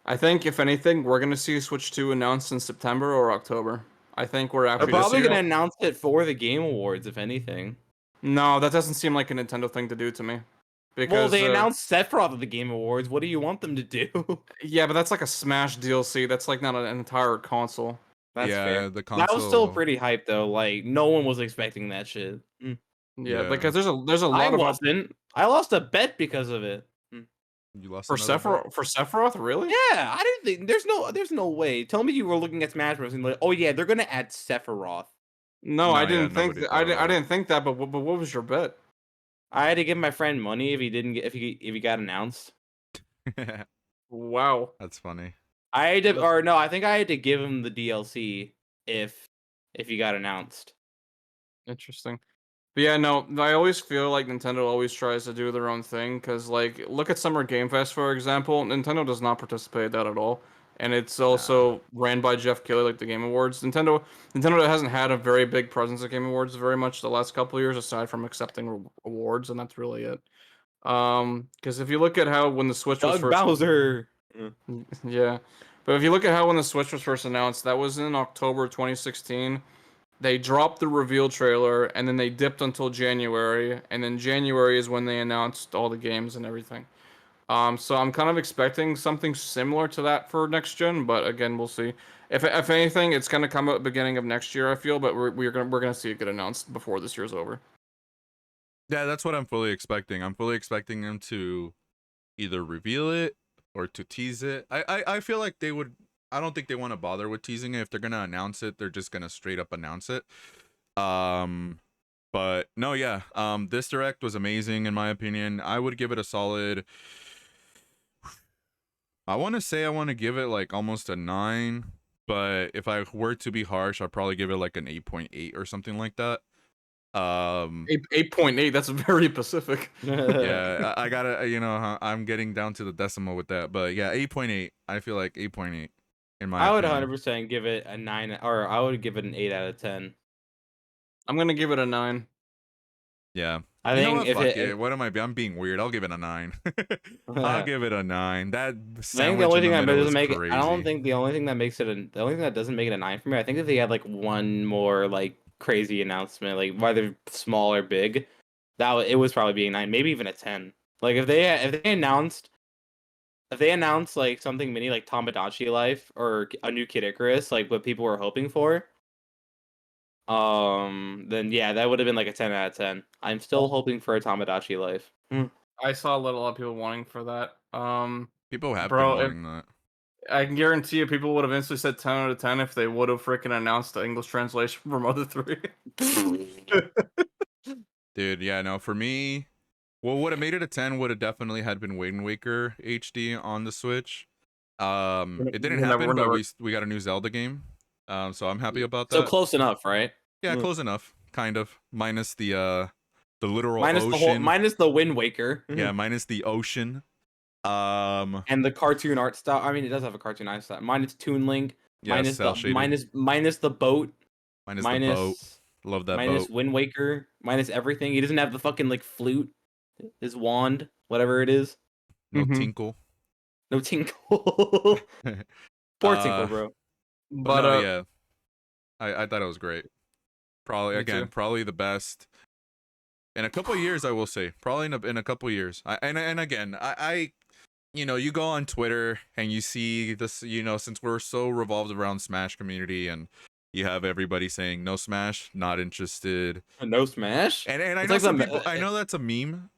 I think if anything, we're gonna see Switch 2 announced in September or October. I think we're they're actually this just probably year? gonna announce it for the Game Awards, if anything. No, that doesn't seem like a Nintendo thing to do to me. Well, Because they announced Sephiroth at the Game Awards. What do you want them to do? yeah, but that's like a Smash DLC. That's like not an entire console. That's Yeah, fair. the That was still console. pretty hype though. Like no one was expecting that shit. Yeah, Yeah, because there's a I lot of wasn't. I lost a bet because of it. you lost for another bet? Sephiroth, really? Yeah, I didn't think there's no way. Tell me you were looking at Smash Bros. And like, oh yeah, they're gonna add Sephiroth. No, No, I yeah, didn't think nobody that. thought I of didn't think that. But what was your bet? I had to give my friend money if he didn't get if he got announced. that. Wow. That's funny. I had to, or no, I think I had to give him the DLC if he got announced. Interesting. But yeah, no, I always feel like Nintendo always tries to do their own thing because, like, look at Summer Game Fest, for example. Nintendo does not participate in that at all. And it's Nah. also ran by Jeff Keighley, like the Game Awards. Nintendo hasn't had a very big presence at Game Awards very much the last couple of years, aside from accepting awards, and that's really it. Because if you look at how when the Switch was Doug first, Bowser. yeah, but if you look at how when the Switch was first announced, that was in October 2016. They dropped the reveal trailer, and then they dipped until January, and then January is when they announced all the games and everything. So I'm kind of expecting something similar to that for next gen, but again, we'll see. If anything, it's gonna come out beginning of next year, I feel, but we're gonna see it get announced before this year's over. Yeah, that's what I'm fully expecting. I'm fully expecting them to either reveal it or to tease it. I feel like they would. I don't think they want to bother with teasing it. If they're gonna announce it, they're just gonna straight up announce it. But no, yeah. This direct was amazing in my opinion. I would give it a solid. I want to say I want to give it like almost a 9, but if I were to be harsh, I'd probably give it like an 8.8 or something like that. 8.8. That's very Pacific. Yeah, I gotta, I'm getting down to the decimal with that, but yeah, 8.8. I feel like 8.8 in my I would opinion. 100% give it a 9, or I would give it an 8 out of 10. I'm gonna give it a 9. Yeah. I You know think what? if Fuck it, it. What am I? I'm being weird. I'll give it a 9. I'll I give it a 9. That think the sandwich only in thing the that middle is doesn't make it, I don't crazy. think the only thing that makes it, the only thing that doesn't make it a 9 for me, I think if they had like one more like crazy announcement, like whether small or big, it was probably being 9, maybe even a 10. Like if they announced like something mini like Tamagotchi Life or a new Kid Icarus, like what people were hoping for, then yeah, that would have been like a 10 out of 10. I'm still hoping for a Tamagotchi Life. I saw a lot of people wanting for that. People have been Bro, if wanting that. I can guarantee you, people would have instantly said 10 out of 10 if they would have freaking announced the English translation for Mother 3. Dude, yeah, no, for me, what would have made it a 10 would have definitely had been Wind Waker HD on the Switch. It didn't happen, but we got a new Zelda game. So I'm happy about So that. close enough, right? Yeah, close enough, kind of. Minus the literal Minus ocean. minus the Wind Waker. Yeah, minus the ocean. And the cartoon art style. I mean, it does have a cartoon art style. Minus Toon Link. Yeah, cell shaded. Minus the boat. Minus the boat. Love that boat. Wind Waker. Minus everything. He doesn't have the fucking like flute. His wand, whatever it is. No tinkle. No tinkle. Poor tinkle, bro. But no, yeah. I thought it was great. Probably the best in a couple of years. I will say probably in a couple of years. And again, you go on Twitter and you see this. Since we're so revolved around Smash community, and you have everybody saying no Smash, not interested. No Smash. And I know some people. I know that's a meme,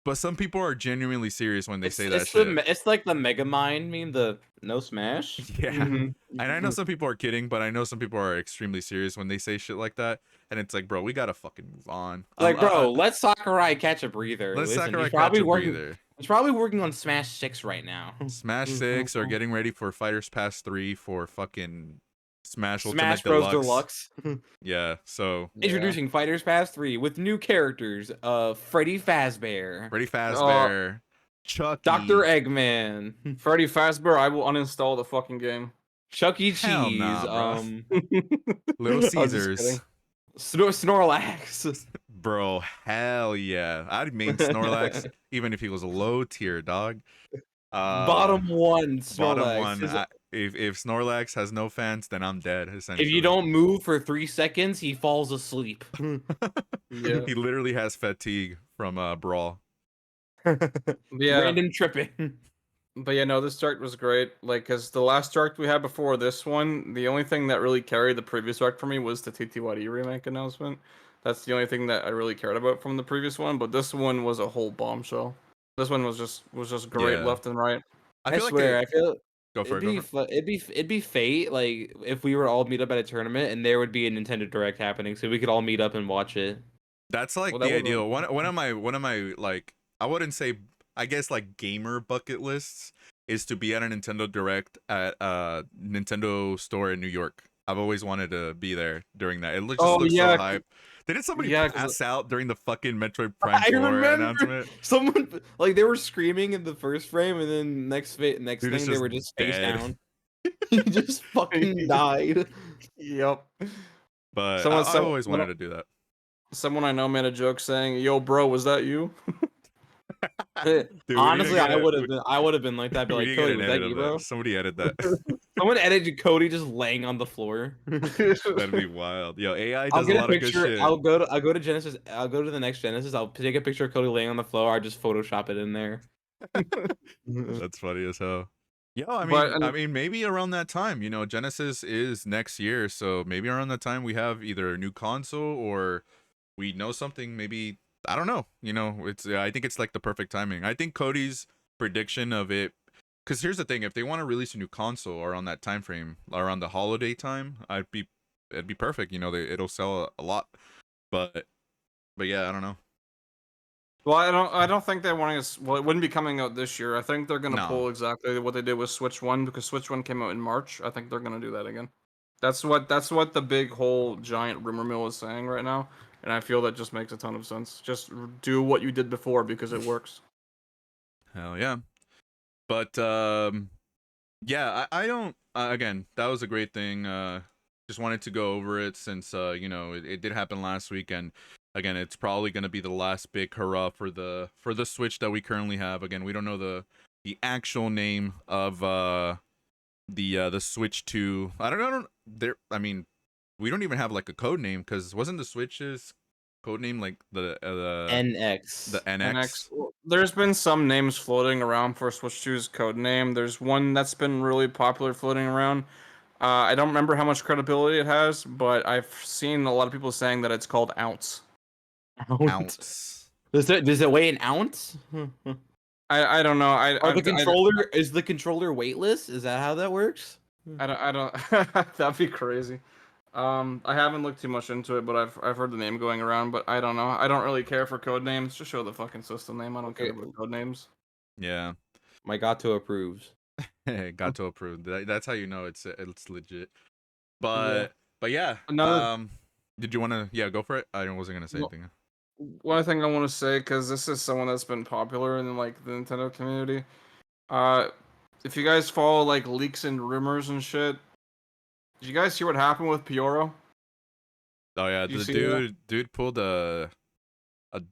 but some people are genuinely serious when they say that shit. It's like the Megamind meme, the no Smash. Yeah. And I know some people are kidding, but I know some people are extremely serious when they say shit like that. And it's like, bro, we gotta fucking move on. Like, bro, let Sakurai catch a breather. Let Listen, Sakurai catch a breather. He's probably working on Smash 6 right now. Smash 6 or getting ready for Fighters Pass 3 for fucking Smash Bros. Ultimate Deluxe. Yeah, so introducing Fighters Pass 3 with new characters. Freddy Fazbear. Chucky. Dr. Eggman. Freddy Fazbear, I will uninstall the fucking game. Chuck E. Cheese. Hell nah, Little Caesars. Snorlax. Bro, hell yeah. I'd main Snorlax even if he was a low tier, dog. Bottom one, Snorlax. Bottom one. If Snorlax has no fans, then I'm dead, essentially. If you don't move for 3 seconds, he falls asleep. Yeah. He literally has fatigue from Brawl. Yeah. Random tripping. But yeah, no, this direct was great. Like, cause the last direct we had before this one, the only thing that really carried the previous direct for me was the TTYD remake announcement. That's the only thing that I really cared about from the previous one. But this one was a whole bombshell. This one was just great left and right. I swear, Go for it. It'd be fate, like if we were all meet up at a tournament and there would be a Nintendo Direct happening, so we could all meet up and watch it. That's like the ideal. One of my like, I wouldn't say, I guess, like gamer bucket lists is to be at a Nintendo Direct at a Nintendo store in New York. I've always wanted to be there during that. Just Oh looks so yeah, hype. Didn't somebody yeah, because pass out during the fucking Metroid Prime I 4 remember announcement? someone like they were screaming in the first frame, and then next Dude, it's thing they just were just face dead. down. He just fucking died. yep. But Someone, I've some, always wanted to do that. someone I know made a joke saying, "Yo, bro, was that you?" Dude, we need to Honestly, get I would have been like that. Be we like, need to get Cody, an was edit that of you, that. bro? Somebody edit that. Someone edited Cody just laying on the floor. That'd be wild. Yo, AI I'll does a get a lot of good picture. shit. I'll go to Genesis. I'll go to the next Genesis. I'll take a picture of Cody laying on the floor. I just Photoshop it in there. That's funny as hell. Yeah, but I mean, maybe around that time, Genesis is next year, so maybe around that time we have either a new console or we know something. Maybe I don't know. It's I think it's like the perfect timing. I think Cody's prediction of it, because here's the thing: if they want to release a new console around that time frame, around the holiday time, it'd be perfect. It'll sell a lot. But yeah, I don't know. well, I don't think they want to. Well, it wouldn't be coming out this year. I think they're gonna No. pull exactly what they did with Switch One because Switch One came out in March. I think they're gonna do that again. That's what the big whole giant rumor mill is saying right now, and I feel that just makes a ton of sense. Just do what you did before because it works. Hell yeah. But yeah, I don't. Again, that was a great thing. Just wanted to go over it since it did happen last week, and again, it's probably going to be the last big hurrah for the Switch that we currently have. Again, we don't know the actual name of the Switch 2. I don't know. I mean, we don't even have like a code name because wasn't the Switch's code name like the NX. NX? Well, there's been some names floating around for Switch 2's code name. There's one that's been really popular floating around. I don't remember how much credibility it has, but I've seen a lot of people saying that it's called Ounce. Ounce. Ounce. Does it weigh an ounce? I don't know. Are the controller is the controller weightless? Is that how that works? I don't. That'd be crazy. I haven't looked too much into it, but I've heard the name going around, but I don't know. I don't really care for code names. Just show the fucking system name. I don't care about code names. Yeah. My Gato approves. Got to approve. That's how you know it's legit. Yeah. But yeah. Another Did you want to go for it? I wasn't gonna say Well, anything. one thing I want to say, because this is someone that's been popular in like the Nintendo community. If you guys follow like leaks and rumors and shit, did you guys hear what happened with Pioro? Oh yeah, Did you the see that? dude pulled a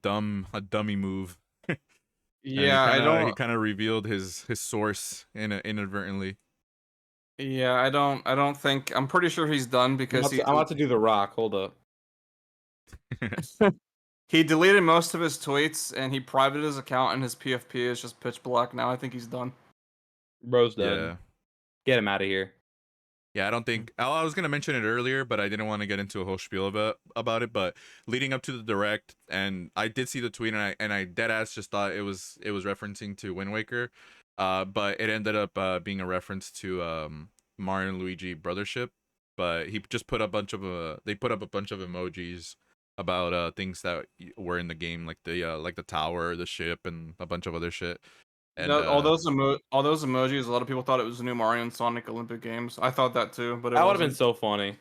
dummy move, and Yeah, I he don't. kind of revealed his source inadvertently. Yeah, I don't think. I'm pretty sure he's done because I'm about to do the rock. Hold up. he deleted most of his tweets and he privated his account and his PFP is just pitch black now. I think he's done. Bro's done. Yeah. Get him out of here. Yeah, I don't think I was gonna mention it earlier, but I didn't want to get into a whole spiel about it. But leading up to the direct, and I did see the tweet, and I dead ass just thought it was referencing to Wind Waker, but it ended up being a reference to Mario and Luigi Brothership. But he just put a bunch of they put up a bunch of emojis about things that were in the game, like the tower, the ship, and a bunch of other shit. And All those emojis. A lot of people thought it was the new Mario and Sonic Olympic Games. I thought that too, but it That would have been wasn't. so funny.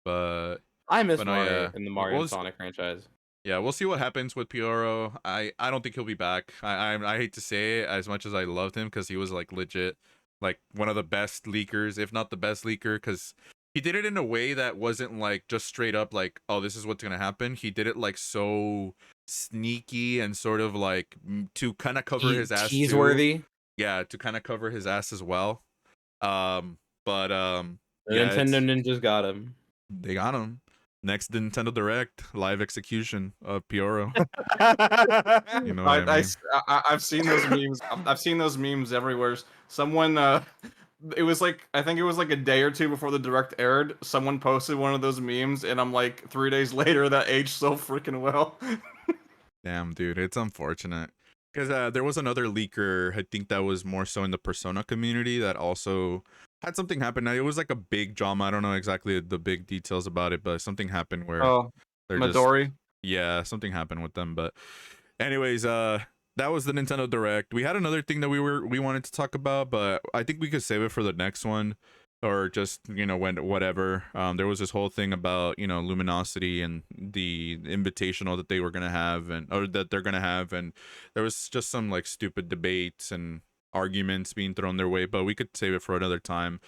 but I miss no, Mario yeah, in the Mario and Sonic franchise. yeah, we'll see what happens with Pioro. I don't think he'll be back. I hate to say it as much as I loved him because he was like legit, like one of the best leakers, if not the best leaker, because he did it in a way that wasn't like just straight up like, oh, this is what's gonna happen. He did it like so sneaky and sort of like to kind of cover his ass too. Teaseworthy. Yeah, to kind of cover his ass as well. But The yeah, Nintendo Ninjas got him. they got him. Next Nintendo Direct, live execution of Pioro. You know what I mean? I've seen those memes. I've seen those memes everywhere. Someone, it was like I think it was like a day or two before the direct aired. Someone posted one of those memes, and I'm like 3 days later that aged so freaking well. Damn, dude, it's unfortunate. Because there was another leaker, I think that was more so in the Persona community that also had something happen. Now, it was like a big drama. I don't know exactly the big details about it, but something happened where Oh, they're just Midori. yeah, something happened with them. But anyways, that was the Nintendo Direct. We had another thing that we wanted to talk about, but I think we could save it for the next one, or just when whatever. There was this whole thing about Luminosity and the invitational that they were gonna have, or that they're gonna have, and there was just some like stupid debates and arguments being thrown their way, but we could save it for another time.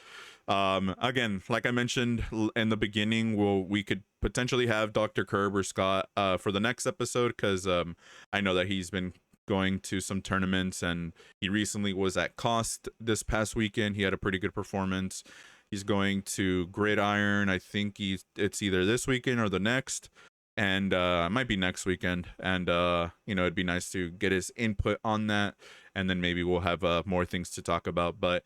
Again, like I mentioned in the beginning, we could potentially have Dr. Kerb or Scott for the next episode, because I know that he's been going to some tournaments, and he recently was at Cost this past weekend. He had a pretty good performance. He's going to Gridiron. I think it's either this weekend or the next, and it might be next weekend. And it'd be nice to get his input on that, and then maybe we'll have more things to talk about. But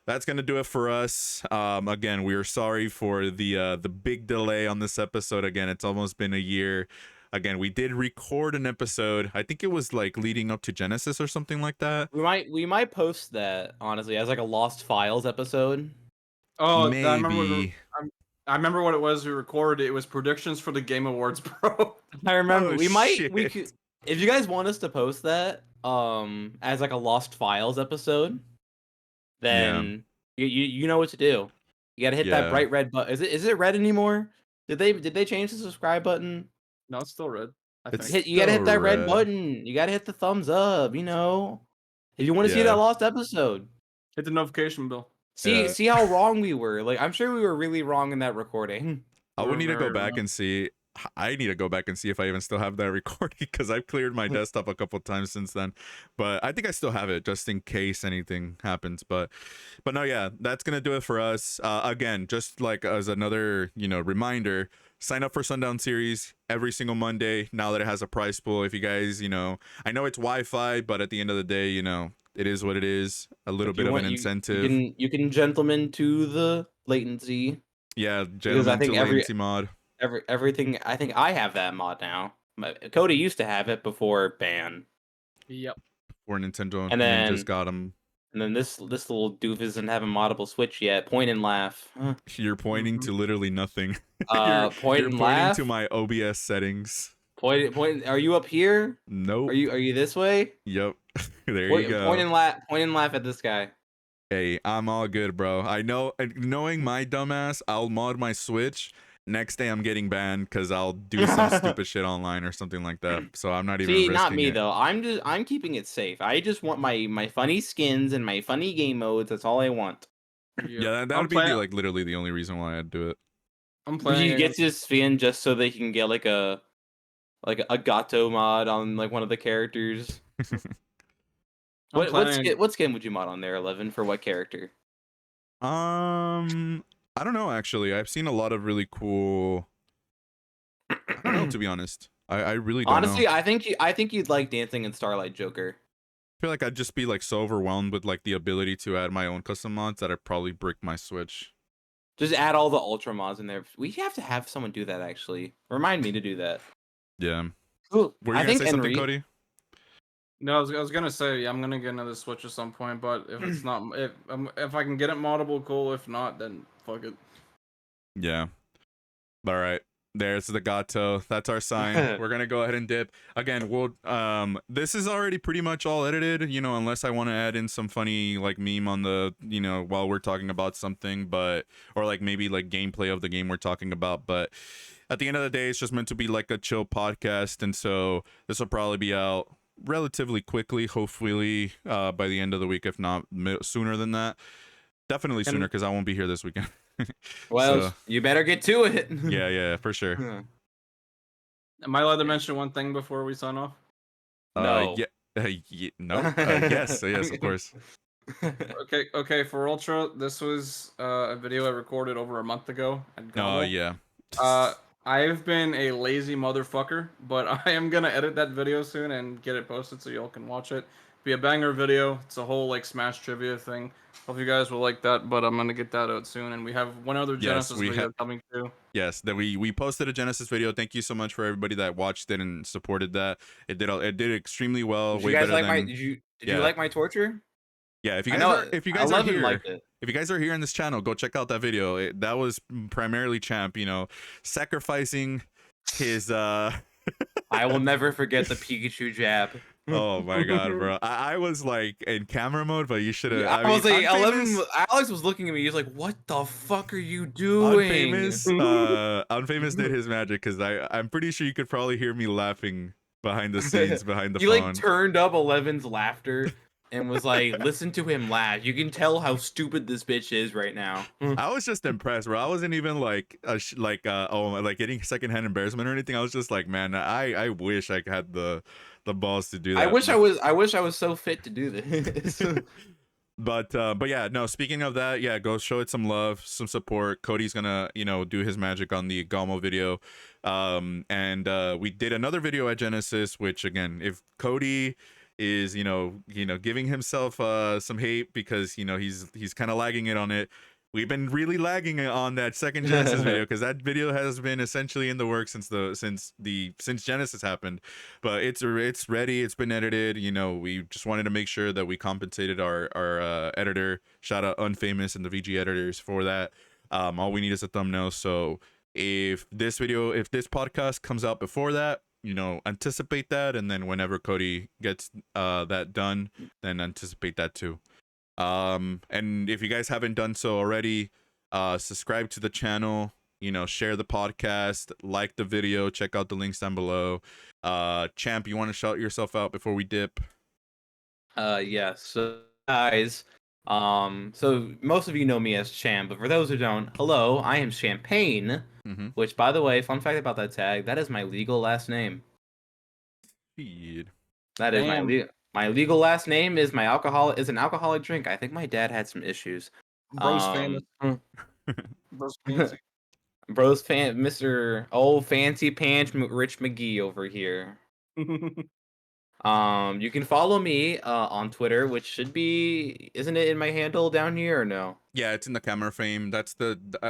that's gonna do it for us. Again, we are sorry for the big delay on this episode. Again, it's almost been a year. Again, we did record an episode. I think it was like leading up to Genesis or something like that. We might post that honestly as like a Lost Files episode. Oh, maybe. I remember what it was we recorded. It was predictions for the Game Awards, bro. I remember Oh, we could, if you guys want us to post that as like a Lost Files episode, then you know what to do. You gotta hit that bright red button. Is it red anymore? Did they change the subscribe button? No, it's still red. You gotta hit that red button. You gotta hit the thumbs up. If you want to see that lost episode, hit the notification bell. See how wrong we were. Like, I'm sure we were really wrong in that recording. I would need to go back and see. I need to go back and see if I even still have that recording, because I've cleared my desktop a couple times since then. But I think I still have it just in case anything happens. But no, yeah, that's gonna do it for us. Again, just like as another reminder, sign up for Sundown Series every single Monday. Now that it has a prize pool, if you guys I know it's Wi-Fi, but at the end of the day, it is what it is. A little bit of an incentive. You can gentleman to the latency. Yeah, gentleman to latency mod. Everything. I think I have that mod now. Cody used to have it before ban. Yep. Before Nintendo and then just got him. And then this little doof doesn't have a moddable Switch yet. Point and laugh. You're pointing to literally nothing. You're pointing laugh? To my OBS settings. Point. Are you up here? Nope. Are you this way? Yep. There you go. Point and laugh at this guy. Hey, I'm all good, bro. I know. Knowing my dumbass, I'll mod my Switch. Next day I'm getting banned because I'll do some stupid shit online or something like that. So I'm not even risking not me it. though. I'm keeping it safe. I just want my funny skins and my funny game modes. That's all I want. Yeah, that would be literally the only reason why I'd do it. I'm playing. He gets his spin just so they can get like a Gato mod on like one of the characters. What skin would you mod on there, 11, for what character? I don't know, actually. I've seen a lot of really cool. I don't know, to be honest. I really don't honestly know. I think you'd like Dancing in Starlight Joker. I feel like I'd just be like so overwhelmed with like the ability to add my own custom mods that I'd probably brick my Switch. Just add all the ultra mods in there. We have to have someone do that, actually. Remind me to do that. Yeah. Cool. Were you gonna say something, Cody? No, I was gonna say I'm gonna get another Switch at some point, but if it's not, if I can get it moddable, cool. If not, then fuck it. Yeah. All right. There's the Gato. That's our sign. We're gonna go ahead and dip. Again, we'll this is already pretty much all edited, unless I want to add in some funny like meme on the, while we're talking about something, or like maybe like gameplay of the game we're talking about. But at the end of the day, it's just meant to be like a chill podcast, and so this will probably be out relatively quickly, hopefully by the end of the week, if not sooner than that. Definitely sooner, because I won't be here this weekend. Well, so, you better get to it. Yeah, for sure. Am I allowed to mention one thing before we sign off? No. No. Yes, of course. Okay. For Ultra, this was a video I recorded over a month ago. Oh yeah. I've been a lazy motherfucker, but I am gonna edit that video soon and get it posted so y'all can watch it. Be a banger video. It's a whole like Smash trivia thing. Hope you guys will like that, but I'm gonna get that out soon. And we have one other Genesis video coming too. Yes, that we posted a Genesis video. Thank you so much for everybody that watched it and supported that. It did extremely well. Did you guys like did you like my torture? Yeah, if you guys are here, if you guys are here in this channel, go check out that video. That was primarily Champ, sacrificing his I will never forget the Pikachu jab. Oh my god, bro! I was like in camera mode, but you should have. Yeah, I I mean, was like, 11. Unfamous, Alex was looking at me. He's like, "What the fuck are you doing?" Unfamous did his magic because I'm pretty sure you could probably hear me laughing behind the scenes, behind the He like phone. turned up 11's laughter and was like, "Listen to him laugh. You can tell how stupid this bitch is right now." I was just impressed, bro. I wasn't even like like getting secondhand embarrassment or anything. I was just like, man, I wish I had the balls to do I that. wish I was. I wish I was so fit to do this. But yeah, no, speaking of that, yeah, go show it some love, some support. Cody's gonna, do his magic on the Gamo video. And we did another video at Genesis, which again, if Cody is, giving himself some hate because, he's kind of lagging it on it. We've been really lagging on that second Genesis video because that video has been essentially in the works since Genesis happened, but it's ready. It's been edited. We just wanted to make sure that we compensated our editor. Shout out Unfamous and the VG editors for that. All we need is a thumbnail. So if this podcast comes out before that, anticipate that, and then whenever Cody gets that done, then anticipate that too. And if you guys haven't done so already, subscribe to the channel, share the podcast, like the video, check out the links down below. Champ, you want to shout yourself out before we dip? Yes. So guys, so most of you know me as Champ, but for those who don't, hello, I am Champagne. Mm-hmm. Which, by the way, fun fact about that tag, that is my legal last name. Feed. That is my legal last name is an alcoholic drink. I think my dad had some issues. Bro's famous. Bro's fancy. Bro's Mr. Old Fancy Pants Rich McGee over here. You can follow me on Twitter, which should be, isn't it in my handle down here or no? Yeah, it's in the camera frame. That's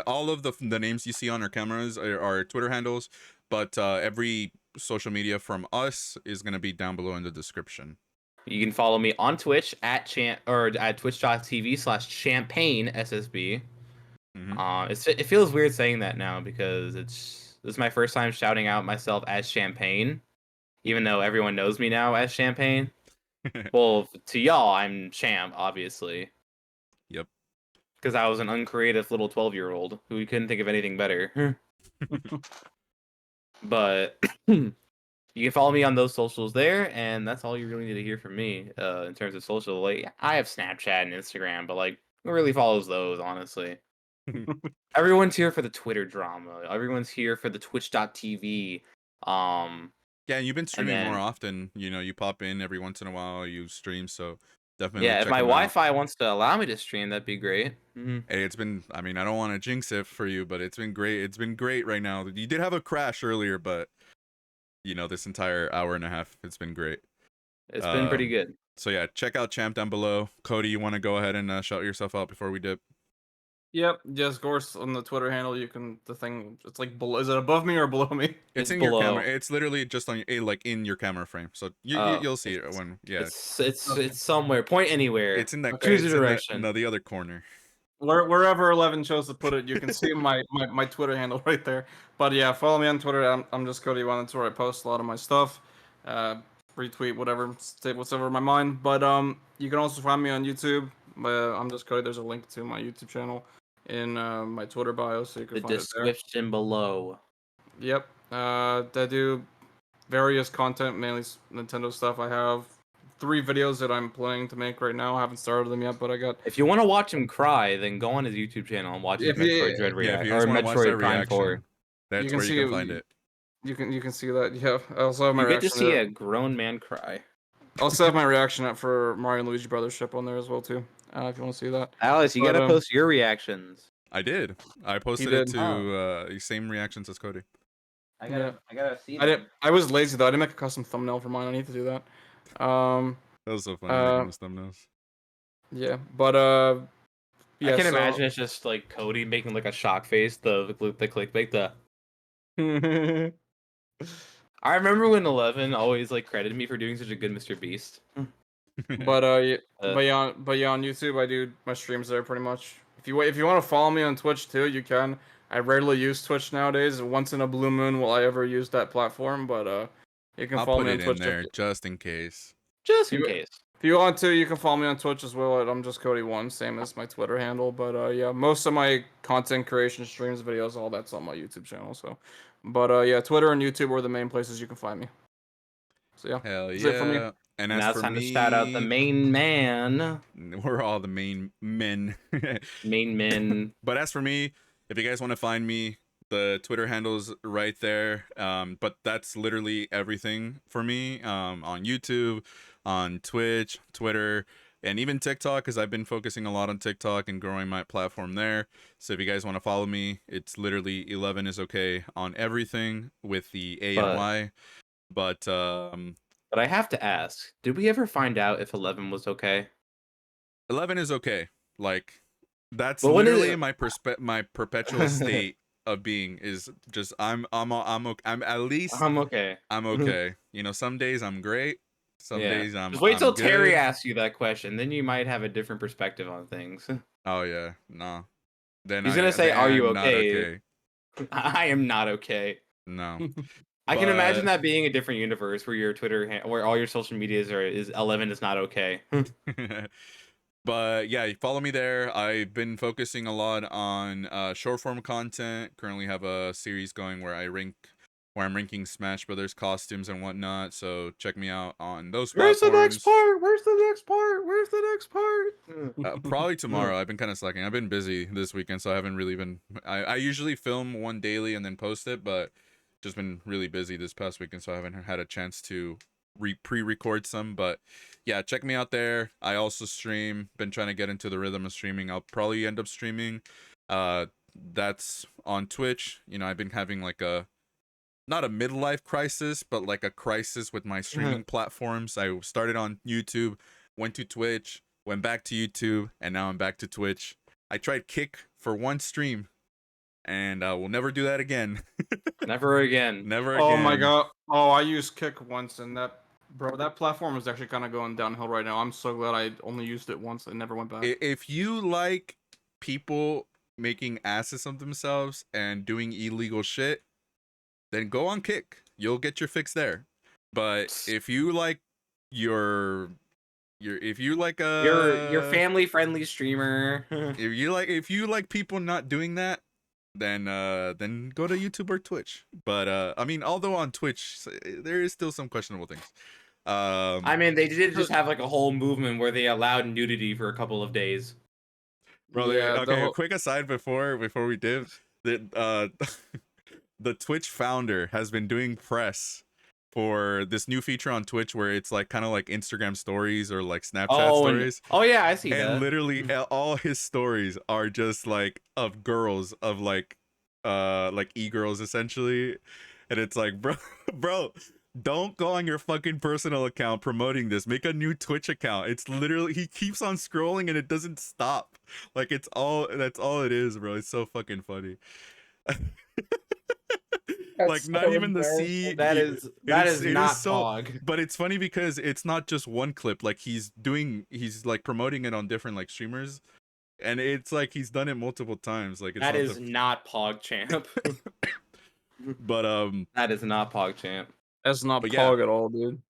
all of the names you see on our cameras are our Twitter handles, but every social media from us is gonna be down below in the description. You can follow me on Twitch at twitch.tv/champagneSSB. Mm-hmm. It feels weird saying that now because this is my first time shouting out myself as Champagne, even though everyone knows me now as Champagne. Well, to y'all, I'm Champ, obviously. Yep. Because I was an uncreative little 12-year-old who couldn't think of anything better. But you can follow me on those socials there, and that's all you really need to hear from me in terms of social. Like, I have Snapchat and Instagram, but like, who really follows those, honestly? Everyone's here for the Twitter drama. Everyone's here for the Twitch.tv. Yeah, and you've been streaming more often. You pop in every once in a while. You stream, so definitely. Yeah, if my Wi-Fi wants to allow me to stream, that'd be great. Hey, it's been. I mean, I don't want to jinx it for you, but it's been great. It's been great right now. You did have a crash earlier, but this entire hour and a half, it's been great. It's been pretty good. So yeah, check out Champ down below. Cody, you want to go ahead and shout yourself out before we dip? Yep, just Gorse on the Twitter handle. You can it's like below. Is it above me or below me? It's in below. your camera. It's literally just on like in your camera frame. So you'll see it when It's somewhere. Point anywhere. It's in that choose a direction. The other corner. Wherever 11 chose to put it, you can see my Twitter handle right there. But yeah, follow me on Twitter. I'm just Cody1. That's where I post a lot of my stuff. Retweet whatever, say what's over my mind. But you can also find me on YouTube. I'm just Cody. There's a link to my YouTube channel in my Twitter bio, so you can find it there. The description below. Yep. I do various content, mainly Nintendo stuff. I have 3 videos that I'm planning to make right now. I haven't started them yet, but I got. If you want to watch him cry, then go on his YouTube channel and watch his Metroid Dread reaction or Metroid Prime 4. That's where you can find it. You can see that. Yeah. I also have my reaction. You get to see a grown man cry. I also have my reaction up for Mario and Luigi Brothers ship on there as well too. If you want to see that. Alex, you gotta post your reactions. I did. I posted it to same reactions as Cody. I gotta see them. I was lazy though. I didn't make a custom thumbnail for mine. I need to do that. That was so funny making those thumbnails. Yeah, but yeah, I can imagine it's just like Cody making like a shock face, the clickbait, the. I remember when 11 always like credited me for doing such a good Mr. Beast. But yeah, on YouTube I do my streams there pretty much. If you want to follow me on Twitch too, you can. I rarely use Twitch nowadays. Once in a blue moon will I ever use that platform, but you can follow me on Twitch. I'll put it in there just in case. just in case. If you want to, you can follow me on Twitch as well at I'm just Cody1, same as my Twitter handle. But yeah, most of my content creation, streams, videos, all that's on my YouTube channel. So, but yeah, Twitter and YouTube are the main places you can find me. So yeah, Hell that's it for me. yeah. And Now as it's for time to shout out the me, main man. we're all the main men. Main men. But as for me, if you guys want to find me, the Twitter handle's right there. But that's literally everything for me. On YouTube, on Twitch, Twitter, and even TikTok, because I've been focusing a lot on TikTok and growing my platform there. So if you guys want to follow me, it's literally 11 is okay on everything with the A and Y. But I have to ask, did we ever find out if 11 was okay? 11 is okay. Like that's But when is literally it- my perpetual state of being is just I'm okay. I'm at least I'm okay. I'm okay. You know, some days I'm great. Some Yeah. days I'm Just wait till I'm Terry good. asks you that question, then you might have a different perspective on things. Oh yeah, no. Then He's gonna say, "Are you I'm not okay?" okay. I am not okay. No. I can imagine But- that being a different universe where your Twitter, where all your social medias is 11 is not okay. But yeah, follow me there. I've been focusing a lot on short form content. Currently have a series going where I'm ranking Smash Brothers costumes and whatnot. So check me out on those Where's the platforms. next part? Where's the next part? Where's the next part? Probably tomorrow. I've been kind of slacking. I've been busy this weekend, so I haven't really been. I usually film one daily and then post it, but just been really busy this past weekend, so I haven't had a chance to pre-record some. But yeah, check me out there. I also stream. Been trying to get into the rhythm of streaming. I'll probably end up streaming. That's on Twitch. You know, I've been having like a not a midlife crisis, but like a crisis with my streaming platforms. I started on YouTube, went to Twitch, went back to YouTube, and now I'm back to Twitch. I tried Kick for one stream, and I will never do that again. Never again. Never again. Oh my god. Oh, I used Kick once, and that platform is actually kind of going downhill right now. I'm so glad I only used it once and never went back. If you like people making asses of themselves and doing illegal shit, then go on Kick. You'll get your fix there. But if you like your if you like Your family friendly streamer. if you like people not doing that, then go to YouTube or Twitch. But I mean, although on Twitch there is still some questionable things. I mean, they did just have like a whole movement where they allowed nudity for a couple of days. Bro, Yeah, okay, a quick aside before we dip. The Twitch founder has been doing press for this new feature on Twitch where it's like kind of like Instagram stories or like Snapchat stories. Oh yeah, I see And that. literally all his stories are just like of girls, of like e-girls essentially. And it's like, bro, don't go on your fucking personal account promoting this. Make a new Twitch account. It's literally, he keeps on scrolling and it doesn't stop. Like that's all it is, bro. It's so fucking funny. Like not even the C. That is not Pog. But it's funny because it's not just one clip. Like he's like promoting it on different like streamers, and it's like he's done it multiple times. Like it's That is not Pog Champ. But that is not Pog Champ. That's not But Pog yeah. at all, dude.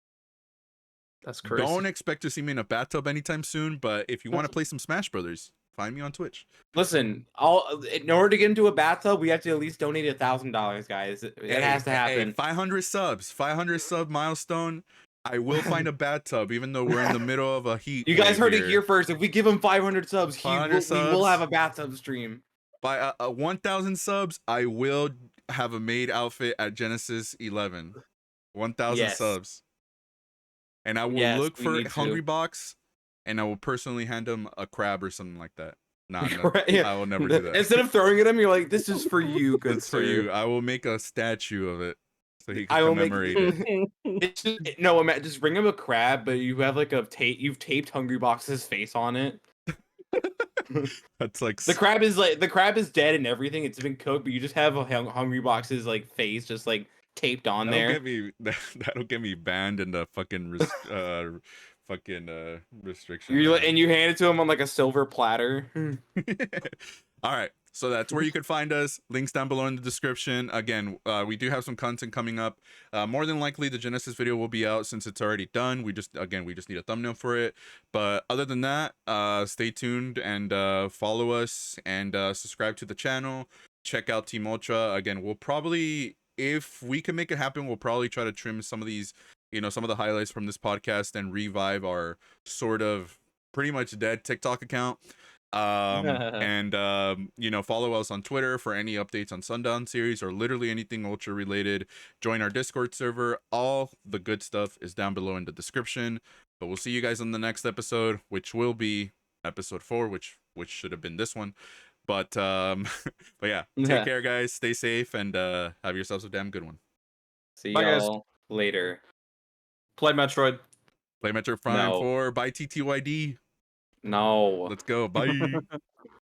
That's crazy. Don't expect to see me in a bathtub anytime soon. But if you want to play some Smash Brothers, find me on Twitch. Listen, in order to get into a bathtub, we have to at least donate $1,000, guys. It has to happen. 500 sub milestone. I will find a bathtub, even though we're in the middle of a heat. You guys heard wave it here first. If we give him 500 subs, 500 we will subs. have a bathtub stream. By 1,000 subs, I will have a maid outfit at Genesis 11. 1,000 Yes. subs. And I will Yes, look we for need Hungry to. Box, and I will personally hand him a crab or something like that. Nah, Right, yeah. I will never do that. Instead of throwing it at him, you're like, "This is for you, good It's for sir." you. I will make a statue of it so he I can will make commemorate it. It's just bring him a crab, but you have like you've taped Hungry Box's face on it. That's like The crab is dead and everything. It's been cooked, but you just have a Hungry Box's like face just like taped on there. That'll get me banned in the fucking restriction. And you hand it to him on like a silver platter. All right. So that's where you could find us. Links down below in the description. Again, we do have some content coming up. More than likely, the Genesis video will be out since it's already done. We just need a thumbnail for it. But other than that, stay tuned and follow us and subscribe to the channel. Check out Team Ultra. Again, we'll probably, if we can make it happen, we'll probably try to trim some of these, some of the highlights from this podcast and revive our sort of pretty much dead TikTok account. And follow us on Twitter for any updates on Sundown series or literally anything Ultra related. Join our Discord server. All the good stuff is down below in the description. But we'll see you guys on the next episode, which will be episode 4, which should have been this one. But but yeah, take care, guys. Stay safe and have yourselves a damn good one. See Bye, guys. y'all later. Play Metroid. Play Metroid Prime No. 4 by TTYD. No. Let's go. Bye.